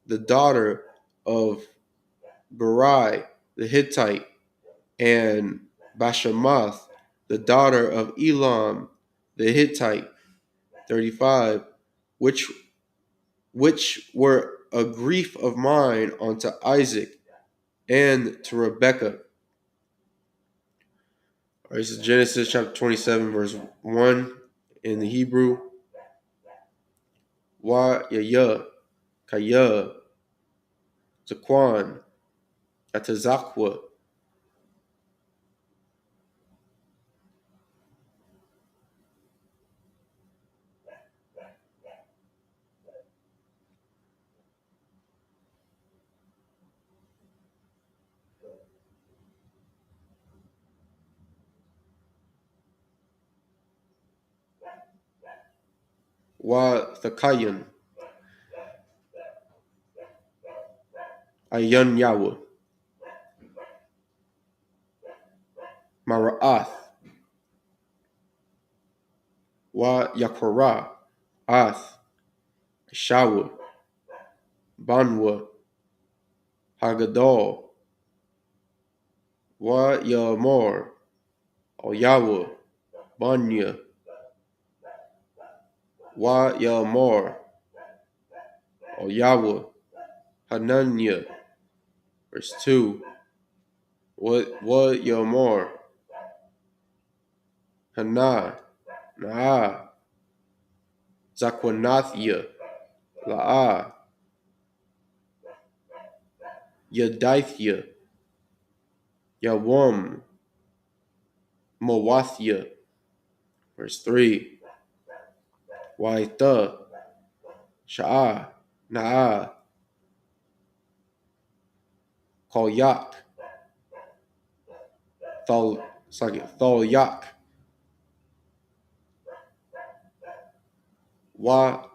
the daughter of Berai the Hittite, and Bashemath, the daughter of Elam the Hittite. 35. Which were a grief of mine unto Isaac and to Rebekah. All right, this is Genesis chapter 27, verse 1 in the Hebrew. Wa Yaya, Kaya, Zaquan, Atazakwa. Wa Thakayan, Ayun Yawa, Mara'ath, Wa Yakara, Ath, Shawa, Banwa, Hagadol, Wa Yamor, Oyawa, Banya, Wa Yamor, Oyawa, Hananya. Verse 2. What Yamor, Hana, Naa, Zakwanathia, La'a, Yadaithia, Yawam, Mowathia. Verse 3. Waitha, Sha'a, Na'a, Kolyak, Tholyak, Wa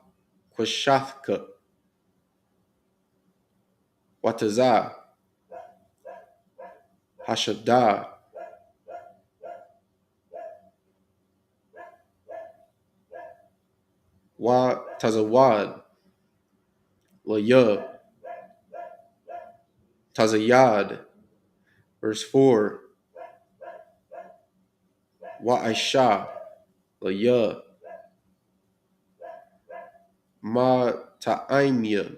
Kwashathka, Wataza, Hashadah, Wa Tazawad, Laya, Tazayad. Verse 4. Wa'aisha. Laya. Ma ta'imya.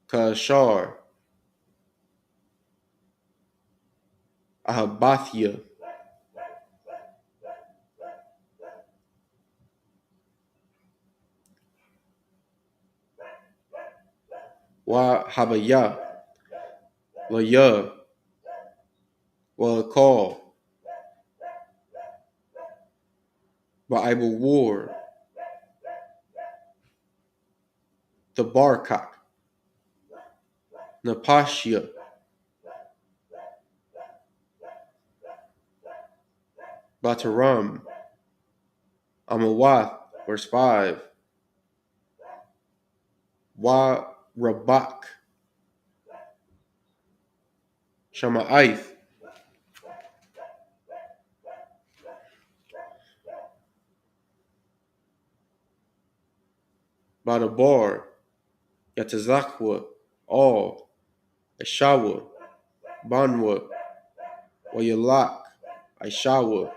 Kashar. Ahabathya. Wa habaya. Laya. Wa call. Bible war. The Barkak. Napashya. Bataram. Amawath. Verse 5. Wa Rabak. Shama'aith. Badabar. Yatazakwa. All. Ashawa. Banwa. Wayalak. Aishawa.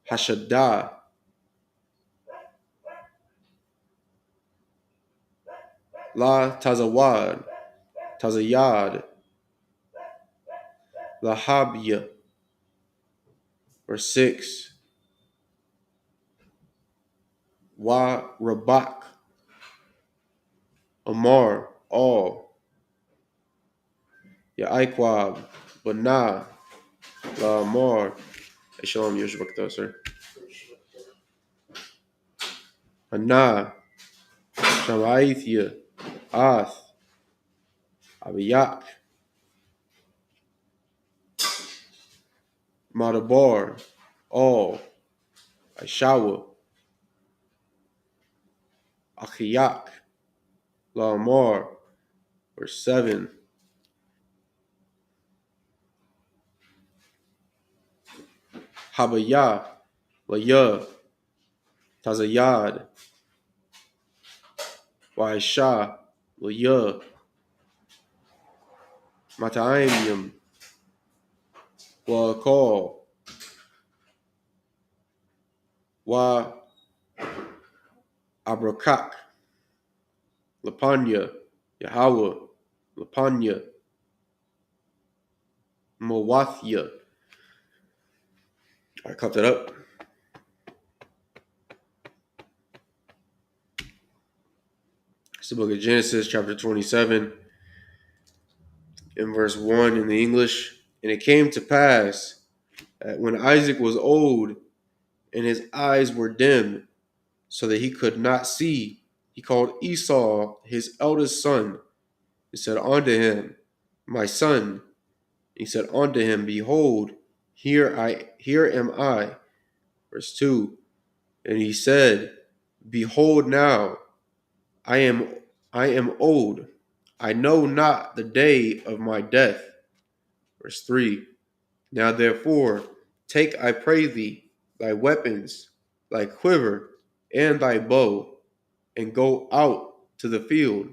Hashadah. La Tazawad. Tazayad. Lahabia. Verse 6. Wa Rabak. Amar. All. Ya'aikwab. Bana. La Amar. Hey, Shalom, Isupk though, sir. Hana. Shamaithya. Ath. Abiyak. Madabar. All. Aishawa. Achiyak. Lamar. Verse 7. Habaya. Laya. Tazayad. Waisha. Laya. Mataimyam. Wa call. Wa Abrakak. Lapanya. Yahweh. Lapanya. Mawathya. I cut that up. It's the book of Genesis, chapter 27, in verse 1 in the English. And it came to pass that when Isaac was old and his eyes were dim, so that he could not see, he called Esau, his eldest son, and said unto him, My son. He said unto him, Behold, here am I. Verse 2. And he said, Behold now, I am old. I know not the day of my death. Verse 3. Now therefore, take, I pray thee, thy weapons, thy quiver, and thy bow, and go out to the field,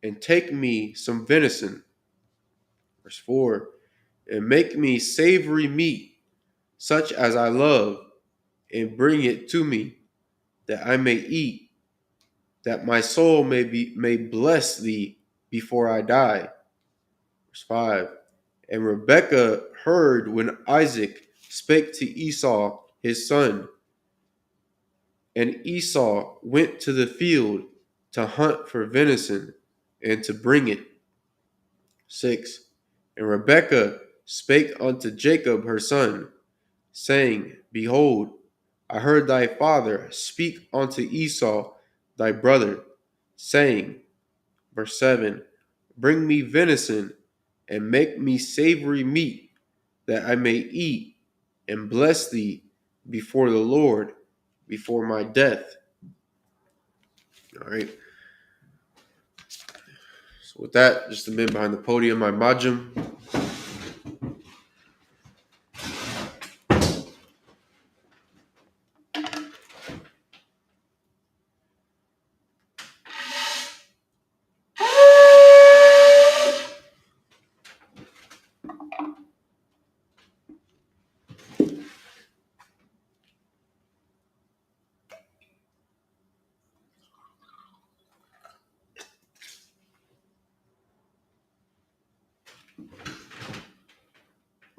and take me some venison. Verse 4. And make me savory meat, such as I love, and bring it to me, that I may eat, that my soul may bless thee before I die. Verse 5. And Rebekah heard when Isaac spake to Esau his son. And Esau went to the field to hunt for venison and to bring it. 6. And Rebekah spake unto Jacob her son, saying, Behold, I heard thy father speak unto Esau thy brother, saying, verse 7, Bring me venison, and make me savory meat, that I may eat, and bless thee before the Lord, before my death. All right. So with that, just the men behind the podium, my majum.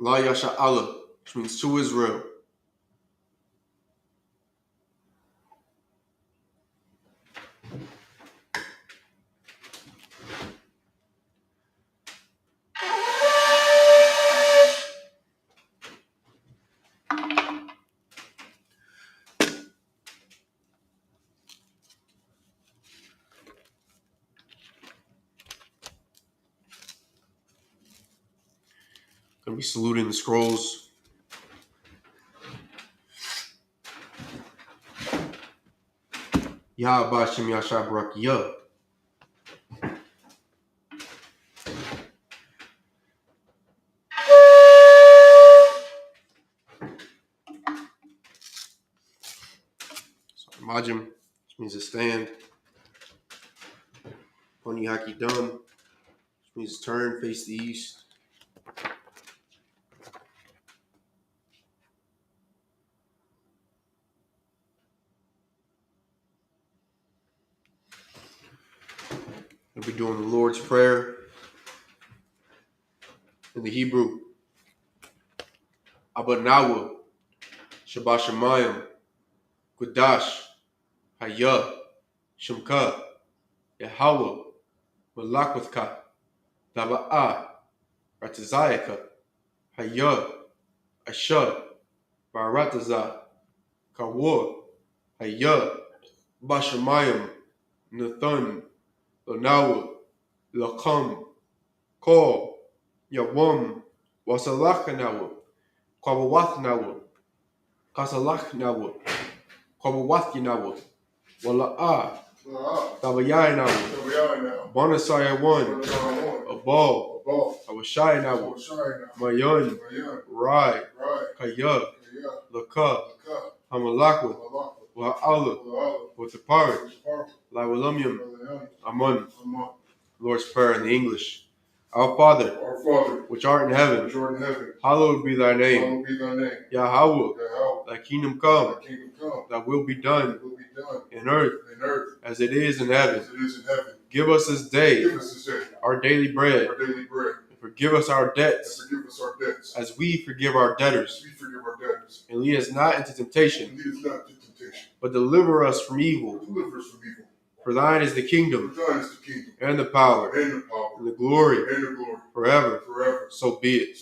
La Yasha Allah, which means to Israel. Gonna be saluting the scrolls. Yah Bashim Yasha Barak Yah. Majim, which means to stand. Pony Haki Dum, which means to turn, face the east. We'll be doing the Lord's Prayer in the Hebrew. Abba Nawa, Shabbat Shemayim, Kudash, Hayah, Shemka, Yahweh, Malakwithka, Daba'ah, Ratazayaka, Hayah, Ashad, Baratazah, Kawur, Hayah, Bashamayim, Nathan, Lanawa, Lakam, Kol, Yawam, Wasalachanawa, Kwawathnawa, Kasalachnawa, Kwawathinawa, Wala'ah, Tabayayanawa, Bonasaya one, Abal, Awashayanawa, Mayan, Rai, Kaya, Laka, Hamalakwa, Wa'ala, Watapari, Lawalumium, Amun. Lord's Prayer in the English. Our Father, which art in heaven, hallowed be thy name. Yahweh, thy kingdom come, thy will be done in earth as it is in heaven. Give us this day our daily bread, and forgive us our debts as we forgive our debtors. And lead us not into temptation, but deliver us from evil. For thine is the kingdom, and the power, and the glory, forever. So be it.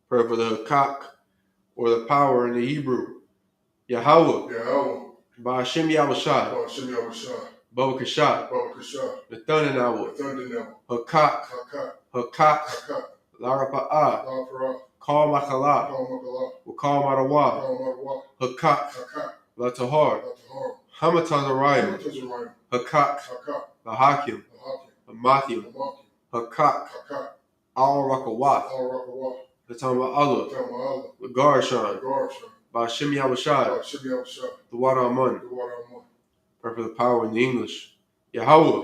Prayer for the Isupk, or the power in the Hebrew. Yahweh, Ba'ashem Yahushai, Baba Kashah, Nathananawa, Hakak, Larapa'ah, Kal Makala, Wakal Marawa, Hakak, Latahar, Hamatazarayim, Hakak, Lahakim, Hamathium, Hakak, Al Rakawath, the Tama Allah, the Garshan, Ba'ashem Yahushai, the Wada Amun. Pray for the power in the English. Yahweh,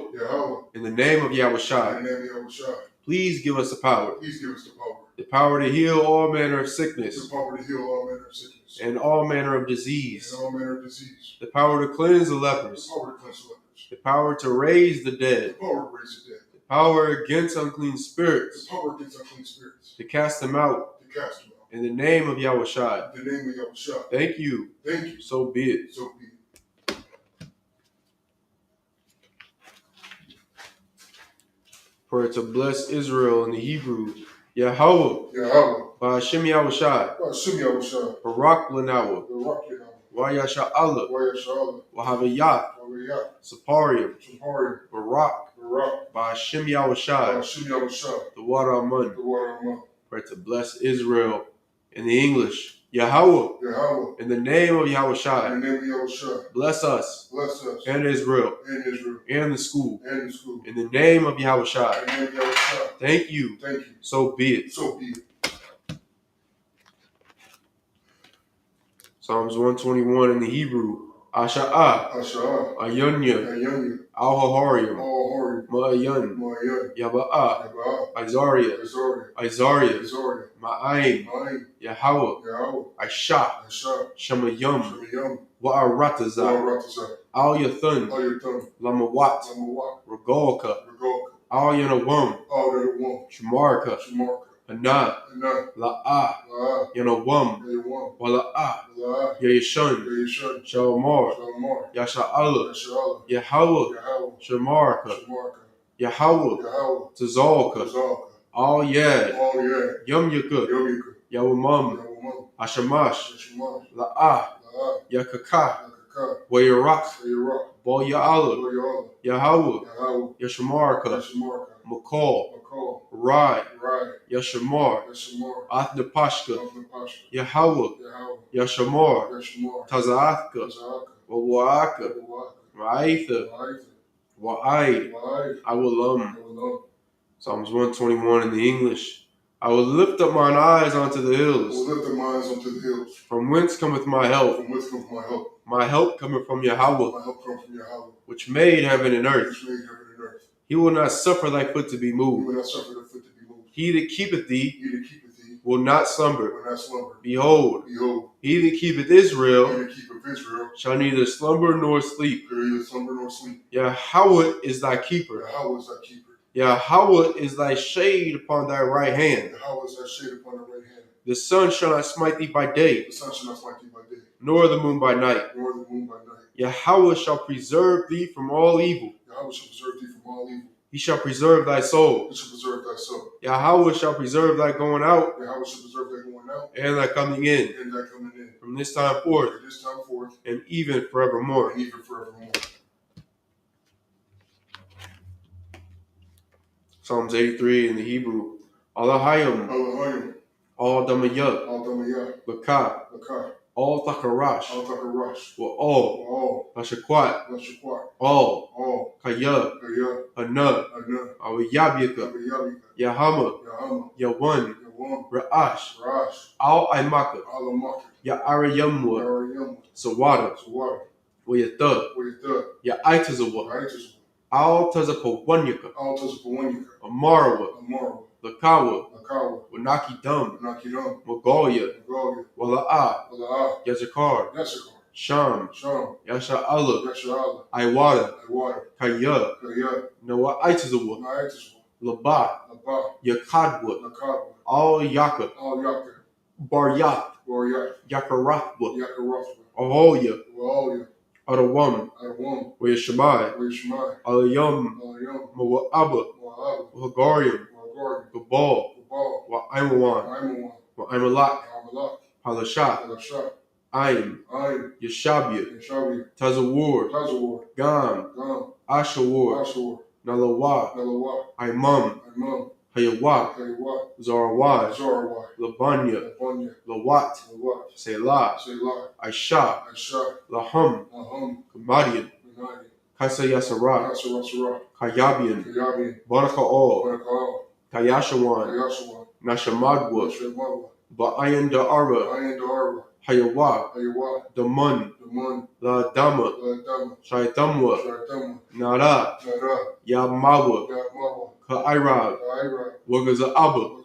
in the name of Yahushai, please give us the power. The power to heal all manner of sickness. And all manner of disease. The power to cleanse the lepers. The power to raise the dead. The power against unclean spirits. To cast them out. In the name of Yahushai. Thank you. So be it. Prayer to bless Israel in the Hebrew. Yahweh, Ba'ashem Yahushai, Barak Lanawa, Wayasha Allah, Wahavayat, Saparium, Barak, Ba'ashem Yahushai, the Water Amun. Pray to bless Israel in the English. Yahweh, in the name of Yahushai, bless us and Israel and the school. In the name of Yahushai, thank you. So be it. Psalms 121 in the Hebrew. Asha'ah, Ayunya, Al-Haharium, Ma'ayan, Yaba'ah, Isaiah, Ma'ayin, Yahweh, Aisha, Shemayim, Wa'aratazah, Al-Yathun, Lamawat, Regolka, Al Yanawam, All Yanawam, Shamarka, Shamarka, Ana, Ana, La'a, La'a, Yanawam, Yanawam, Wala'a, La'a, Yashun, Yeshun, Shalmar, Shalmar, Yasha'ala, Yashala, Yahweh, Yahweh, Shamarka, Shamarka, Yahweh, Yahweh, Tazalka, Zalka, Al Yad, All Yad, Yumyaka, Yomika, Yawamam, Yawamam, Ashamash, Yashamash, La'a, La'a, Yakaka, Yakaka, Wayarak, Yara, Bal Ya'ala, Loyala, Yahweh, Yahweh, Yashamarka, Yashamarka, McCall, Makal, Rai, Rai, Yashamar, Yashamar, Athnapashka, Avnapashka, Yahweh, Yahweh, Yashamar, Yashamar, Tazaathka, Zaka, Wawaka, Wawaka, Ra'itha, Wa'aitha, Wa'aid, Wa'aid, Awalam. Awalam. Psalms 121 in the English. I will lift up mine eyes unto the I will hills. lift up mine eyes unto the hills. From whence cometh my help? From whence cometh my help? My help cometh from Yahweh, My help comes from Yahweh, which made heaven and earth. which made heaven and earth. He will not suffer thy foot to be He moved. will not suffer the foot to be moved. He that keepeth thee He that keepeth thee will not slumber. will not slumber. Behold, Behold, he that keepeth he Israel that keepeth Israel shall neither slumber nor sleep. shall neither slumber nor sleep. Yahweh is thy keeper. Yahweh is thy keeper. Yahweh is thy shade upon thy right hand. Yahweh is thy shade upon the right hand. The sun shall not smite thee by day, The sun shall not smite thee by day, nor the moon by night. nor the moon by night. Yahweh shall preserve thee from all evil. Yahweh shall preserve thee from all evil. He shall preserve thy soul. He shall preserve thy soul. Yahweh shall preserve thy going out Yahweh shall preserve thy going out and thy coming in and thy coming in. from this time forth From this time forth and even forevermore. and even forevermore. Psalms 83 in the Hebrew. Alahayim, Allahayim, all Damayah, Al-Damayah, Lakah, Lakah, all Takarash, Al-Takarash, all All, Hashakwat, Lashakwat, all All, Kaya, Kaya, Hana, Ana, Awiyabyaka, Abiyabika, Yahama, Yahama, Yawan, Yawam, Ra'ash, Rash, Al Aimaka, Alamaka, Ya'arayamwa, Yarayam, Sawada, Sawada, Wayatha, Wayatha, Ya'aitazawa, Raitas, Al Tazapawanyaka, Altazapawanyaka, Amarawa, Amara, Lakawa, Lakawa, Wanaki Dum, Nakiram, Magoya, Magalia, Wala'a, Wala'a, Yazakar, Yasakar, Sham, Sham, Yasha'ala, Yashala, Iwada, Iwada, Kaya, Kaya, Noah Aitazawa, Naitas, Laba, Laba, Yakadwa, Nakadwa, Al Yaka, Al Yaka, Baryath, Waryak, Yakarathwa, Yakarafwa, Ahoya, Walia, Adawam, Adawam, Wayashamai, Wishmai, Alayam, Alayam, Mawa'aba, Wahab, Hagarium, Wagari, Gabal, Gabal, Wa'aimawan, Aimawan, Wa'aimalak, Amalak, Halashat, Alashat, Aim, Aim, Yashabia, Yashabi, Tazawar, Tazawar, Gam, Gam, Ashawar, Ashur, Nalawa, Nalawa, Imam, Imam, Hayawa, Kaywa, Zarawai, Zorawai, Labanya, Labunya, Lawat, Lawat, Selah, Selah, Aisha, Aisha, Lahum, Laham, Kamadian, Minadi, Kasa Yasara, Nasarasara, Kayabian, Kayabi, Baraka'ol, Barakal, Kayashawan, Kayashawan, Nashamadwa, Nashamadwa, Ba'ayan Da'ara, Ayan Darwa, Hayawa, Ayawa, Damun, Daman, La Dama, Ladama, Shaitamwa, Sharatama, Nara, Nara, Yamawa, Yamawa, Ka'irab, Kaira, Wagaza'aba,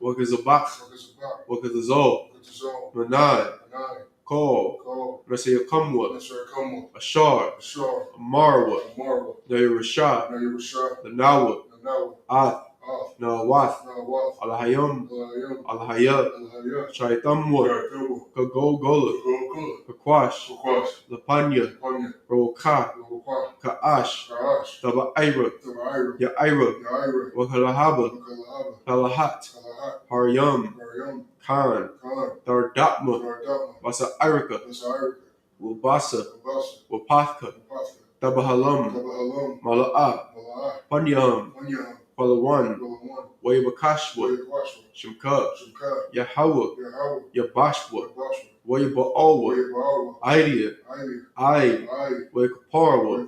Wakazaba, Wagazabak, Wakazabak, Wagazazol, Wakazazal, Manai, Anai, Kol, Kal, Nasayakamwa, Nasarakamwa, Ashar, Ashar, Marwa, Marwa, Nairashah, Nayurashah, the Nawa, Nanawa, Ath, Af, Nawath, Nawath, Alhayam, Alayam, Alhaya, Alhaya, Shaitamwa, Yaratawa, Kagogola, Gogola, Kakwash, Ukwas, Lapanya, Panya, Roka, Lokwa, Ka'ash, Kaash, Tabaira, Tabaira, Ya'ira, Yaira, Wakalahaba, Wakalahaba, Kalahat, Kalahat, Haryam, Maryam, Khan, Khan, Dardatma, Nardama, Vasairika, Nasairika, Wabasa, Abasa, Wapathka, Apaska, Tabahalam, Tabahalam, Mala'a, Mala'ah, Panyam, Panyam, Palawan, Balawan, Wayabakashwa, Wayakwashwa, Shimka, Shukka, Yahawa, Yahawa, Yabashwa, Yabashwa, Wayaba'alwa, Wayabawa, Idea, Ivy, Ai, Ai, Wayakaparwa,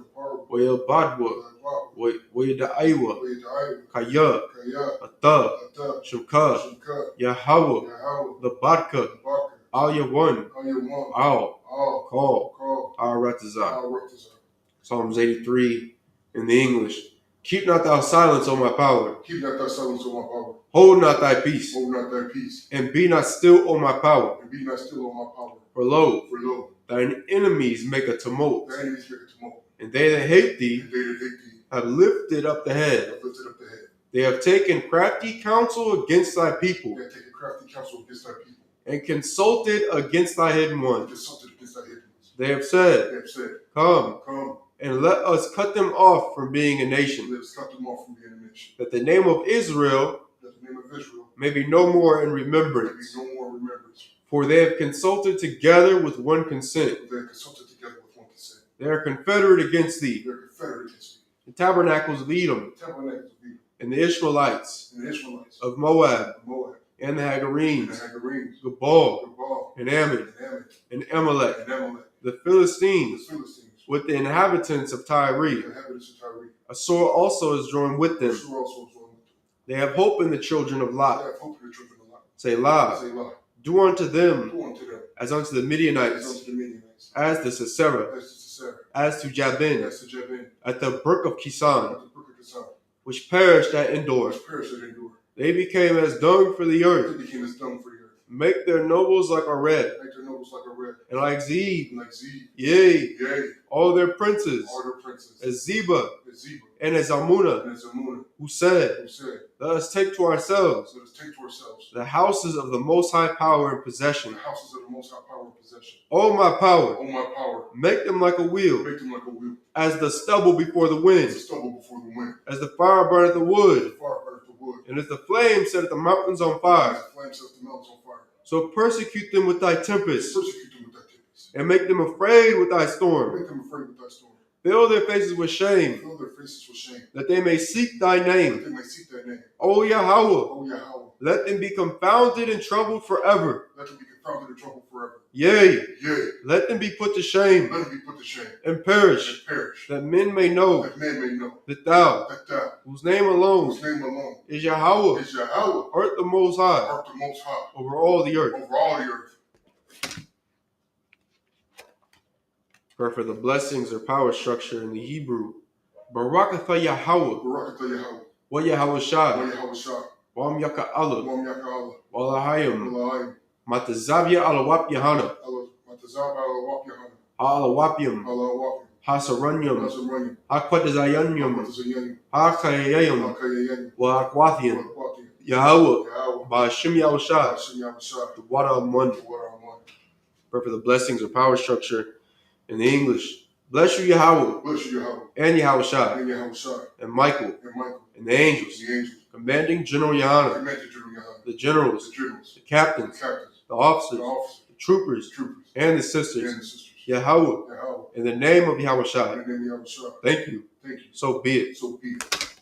Wayaparwa, Wayabadwa, Wayabwa, Wayadaiwa, Wayadaiwa, Kaya, Kaya, Atha, Ata, Shimka, Shukka, Yahawa, Yahawa, Labadka, Baka, Al Yawan, Ayawan, Al, Al, Call, Call, Aratazah. Al-Ratazah. Psalms 83 in the English. Keep not thou silence, O my power. Keep not thy silence, O my power. Hold not thy peace. Hold not thy peace. And be not still, O my power. And be not still, O my power. For lo, For lo, thine enemies make a tumult. thy enemies make a tumult. And they that hate thee And they that hate thee have lifted up the head. have lifted up the head. They have taken crafty counsel against thy people, They have taken crafty counsel against thy people, and consulted against thy hidden and ones. consulted against thy hidden ones. They have They said, have said, Come, Come, and let us cut them off from being a nation, let us cut them off from being a nation, that the name of Israel that the name of Israel may be no more in may be remembrance. no more remembrance. For they have consulted together with one consent. They have consulted together with one consent. They are confederate against thee, They are confederate against thee. the tabernacles of Edom, The tabernacles of Edom, and the Ishmaelites and the Israelites of Moab, of Moab, and the and the Hagarenes, Hagarenes, Gebal, Gebal, and Ammon, and Ammon, and Amalek, and Amalek, the the Philistines, Philistines, with the inhabitants of Tyre. the inhabitants of Tyre. A sword also is joined with them. Sure also is one with them. They have hope in the children of They Lot. have hope in the children of Lot. Selah. Selah. Do unto them Do unto them as unto the as Midianites, unto the Midianites, as to Sisera, as to Sisera, as to Jabin, as to Jabin, at the brook of at Kison, the brook of Kison, which perished at Endor. which perished at Endor. They became as dung for the earth. They became as dung for the earth. Make their nobles like a red, Make their nobles like a red, and like Zeb, and like Zeb, yea, yea, all their princes, all their princes, as Zeba, as Zeba, and as Almunah, and as Amunah, who said, who said, Let us take to ourselves let us take to ourselves the houses of the Most High power and possession. the houses of the Most High power and possession. O my power, O my power, make them like a wheel, make them like a wheel, as the stubble before the as wind, a stubble before the wind, as the fire burneth the as wood, the fire burneth the wood, and as the flame setteth the mountains on as fire. the flame sets the mountains on fire. So persecute them with thy tempests, Persecute them with thy tempest, and make them afraid with thy storm. make them afraid with thy storm. Fill their faces with shame, Fill their faces with shame, that they may seek thy that name. they may seek thy name. O Yahweh, O Yahweh, let them be confounded and troubled forever. let them be confounded in trouble forever. Yea, Yea, let them be put to shame let them be put to shame, and perish, and perish, that men may know that men may know that thou, that thou, whose name alone whose name alone is Yahweh, is Yahweh, art the Most High art the Most High over all the earth. over all the earth. For the blessings or power structure in the Hebrew, Barakatha Yahweh, Barakatha Yahweh, wa Yahweh Shah, Wa Yahweh Shah, Wam Yaka Allah, Wam Yaka Allah, Walahayim, Walahayim, Matazavia Alawap Yahana, Allah, Matazab Allah Wap Yahana, Alawapium, Allah Wapim, Hasaranyum, Nazaranyim, Aquatazayanyum, Matazayanyim, Hakayayum, Hakayayanyim, Wa Akwathian, Wakwatiyim, Yahweh, Yahweh, Bashim Yahweh Shah, Hashem Yahweh Shah, the water of one. the water on one. For the blessings or power structure in the English, bless you Yahweh, Bless you, Yahweh, and Yahweh Shah, and Yahweh Shah, and Michael, and Michael, and the angels, and the angels, commanding General Yahana, commanded General Yahweh, the generals, the generals, the the captains, captains, the the officers, officers, the troopers, the troopers, and the and sisters, the sisters. Yahweh, Yahweh, in the name of Yahweh Shah. in the name of Yahweh Shah. Thank you. Thank you. So be it. So be it.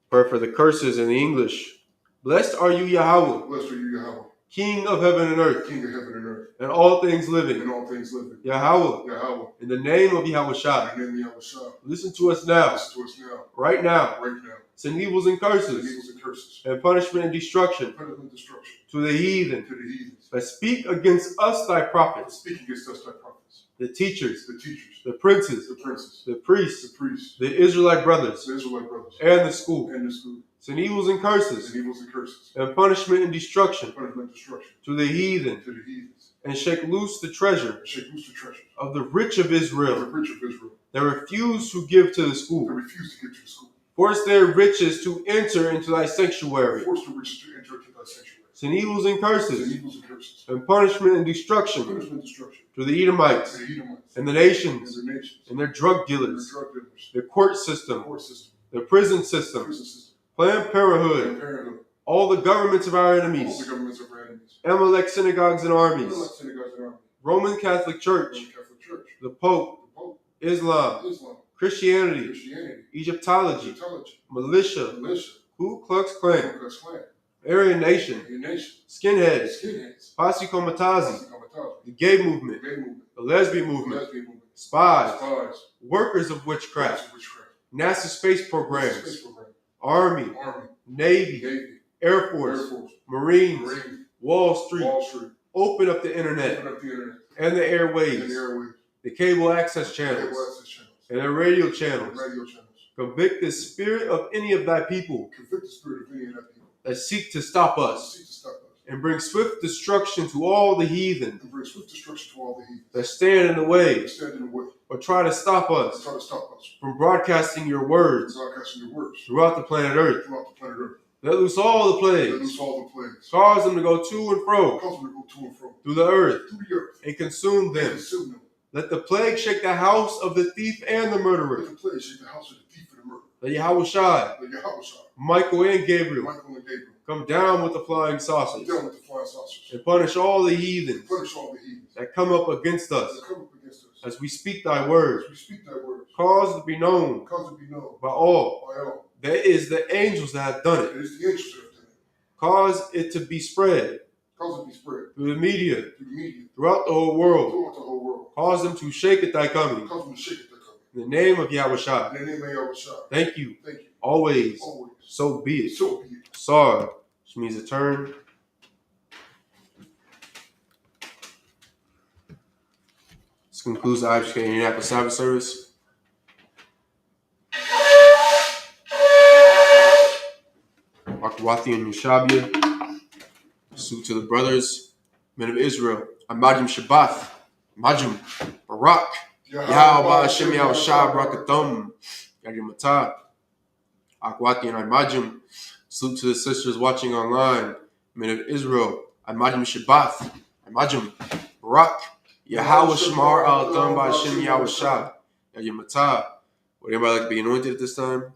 For the curses in the English, blessed are you Yahweh, Blessed are you, Yahweh, King of heaven and earth, King of heaven and earth, and all things living. and all things living. Yahweh, Yahweh, in the name of Yahweh Shah. in the name of Yahweh Shah. Listen to us now, Listen to us now, right now. right now. Send evils and The curses, evils and curses, and punishment and destruction punishment and destruction to the heathen to the heathens. that speak against us thy prophets, Speak against us, thy prophets, the teachers, the teachers, the princes, the princes, the priests, the priests, the Israelite brothers, the Israelite brothers, and the school. and the school. Send evils and curses, And evils and curses, and punishment and destruction punishment and destruction to the heathen, to the heathens. and shake loose the treasure And shake loose the treasures of the rich of of the Israel rich of Israel that refuse to give to the that school. refuse to give to the school. Force their riches to enter into thy sanctuary. Force the rich to enter into thy sanctuary. Send evils and And curses, evils and curses, and punishment and destruction punishment and destruction to the to Edomites, the Edomites, and the and nations, the nations, and their drug and the dealers, drug dealers, the court the system, court system, the prison the system, prison system, Planned Parenthood, and parenthood, all the governments of our all the enemies, governments of our enemies, Amalek synagogues and armies, Israelite synagogues and armies, Roman Catholic Church, Roman Catholic Church, the Pope, the Pope, Islam, Islam, Christianity, Christianity, Egyptology, Egyptology, militia, militia, Ku Klux Klan, Ku Klux Klan, Aryan Nation, Indian Nation, Skinheads, skinheads, Posse Comitazi, Nazi Comitazi, the gay the movement, gay movement, the lesbian the movment, lesbian movement, spies, spies, workers of crimes witchcraft, of witchcraft, NASA space space programs, program, Army, Army, Navy, Navy, Air Air Force, Force, Marines, Marine, Wall Street, Wall Street, open up the internet open up the internet, and the and the airwaves, airwaves, the cable access cable channels, access channels, and the radio and channels. radio channels. Convict the spirit of any of thy people Convict the spirit of any of that people that seek to stop that us. seek to stop us and bring swift destruction to all the heathen and bring swift destruction to all the heathens that stand in the way that stand in the way or try to stop and us try to stop us from broadcasting your words from broadcasting your words throughout the planet Earth. throughout the planet Earth. Let loose all the Let plagues. loose all the plagues. Cause them to go to and fro Cause them to go to and fro through the earth through the earth and consume and them. consume them. Let the plague shake the house of the thief and the murderer. Let the plague shake the house of the thief and the murderer. Let Yahushua, Let Yahushua, Michael and Gabriel Michael and Gabriel come down with the flying saucers down with the flying saucers and punish all the heathens and punish all the heathens that come up against us that come up against us as we speak thy words. as we speak thy words. Cause it to be known Cause it to be known by all by all. that it is the angels that have done it. It is the angels that have done it. Cause it to be spread Cause it to be spread through the media through the media throughout the whole world. throughout the whole world. Cause them to shake at thy coming. Cause them to shake at their coming. In the name of Yahushua. In the name of Yahushua. Thank you. Thank you. Always. Always. So be it. So be it. Sar, which means a turn. This concludes the Isupk Indianapolis Sabbath service. Akwati and Yushabia. Salute to the brothers, men of Israel. Amajim Shabbath. Majim Barak. Yahweh Hashem Yahushua Barakatum. Yagim Matah. Akwati and Imajim. Salute to the sisters watching online, men of Israel. Imajim Shabbath. Imajim Barak. Yahweh Shemar Al Thumba Hashem Yahushua. Yagim Matah. Would anybody like to be anointed at this time?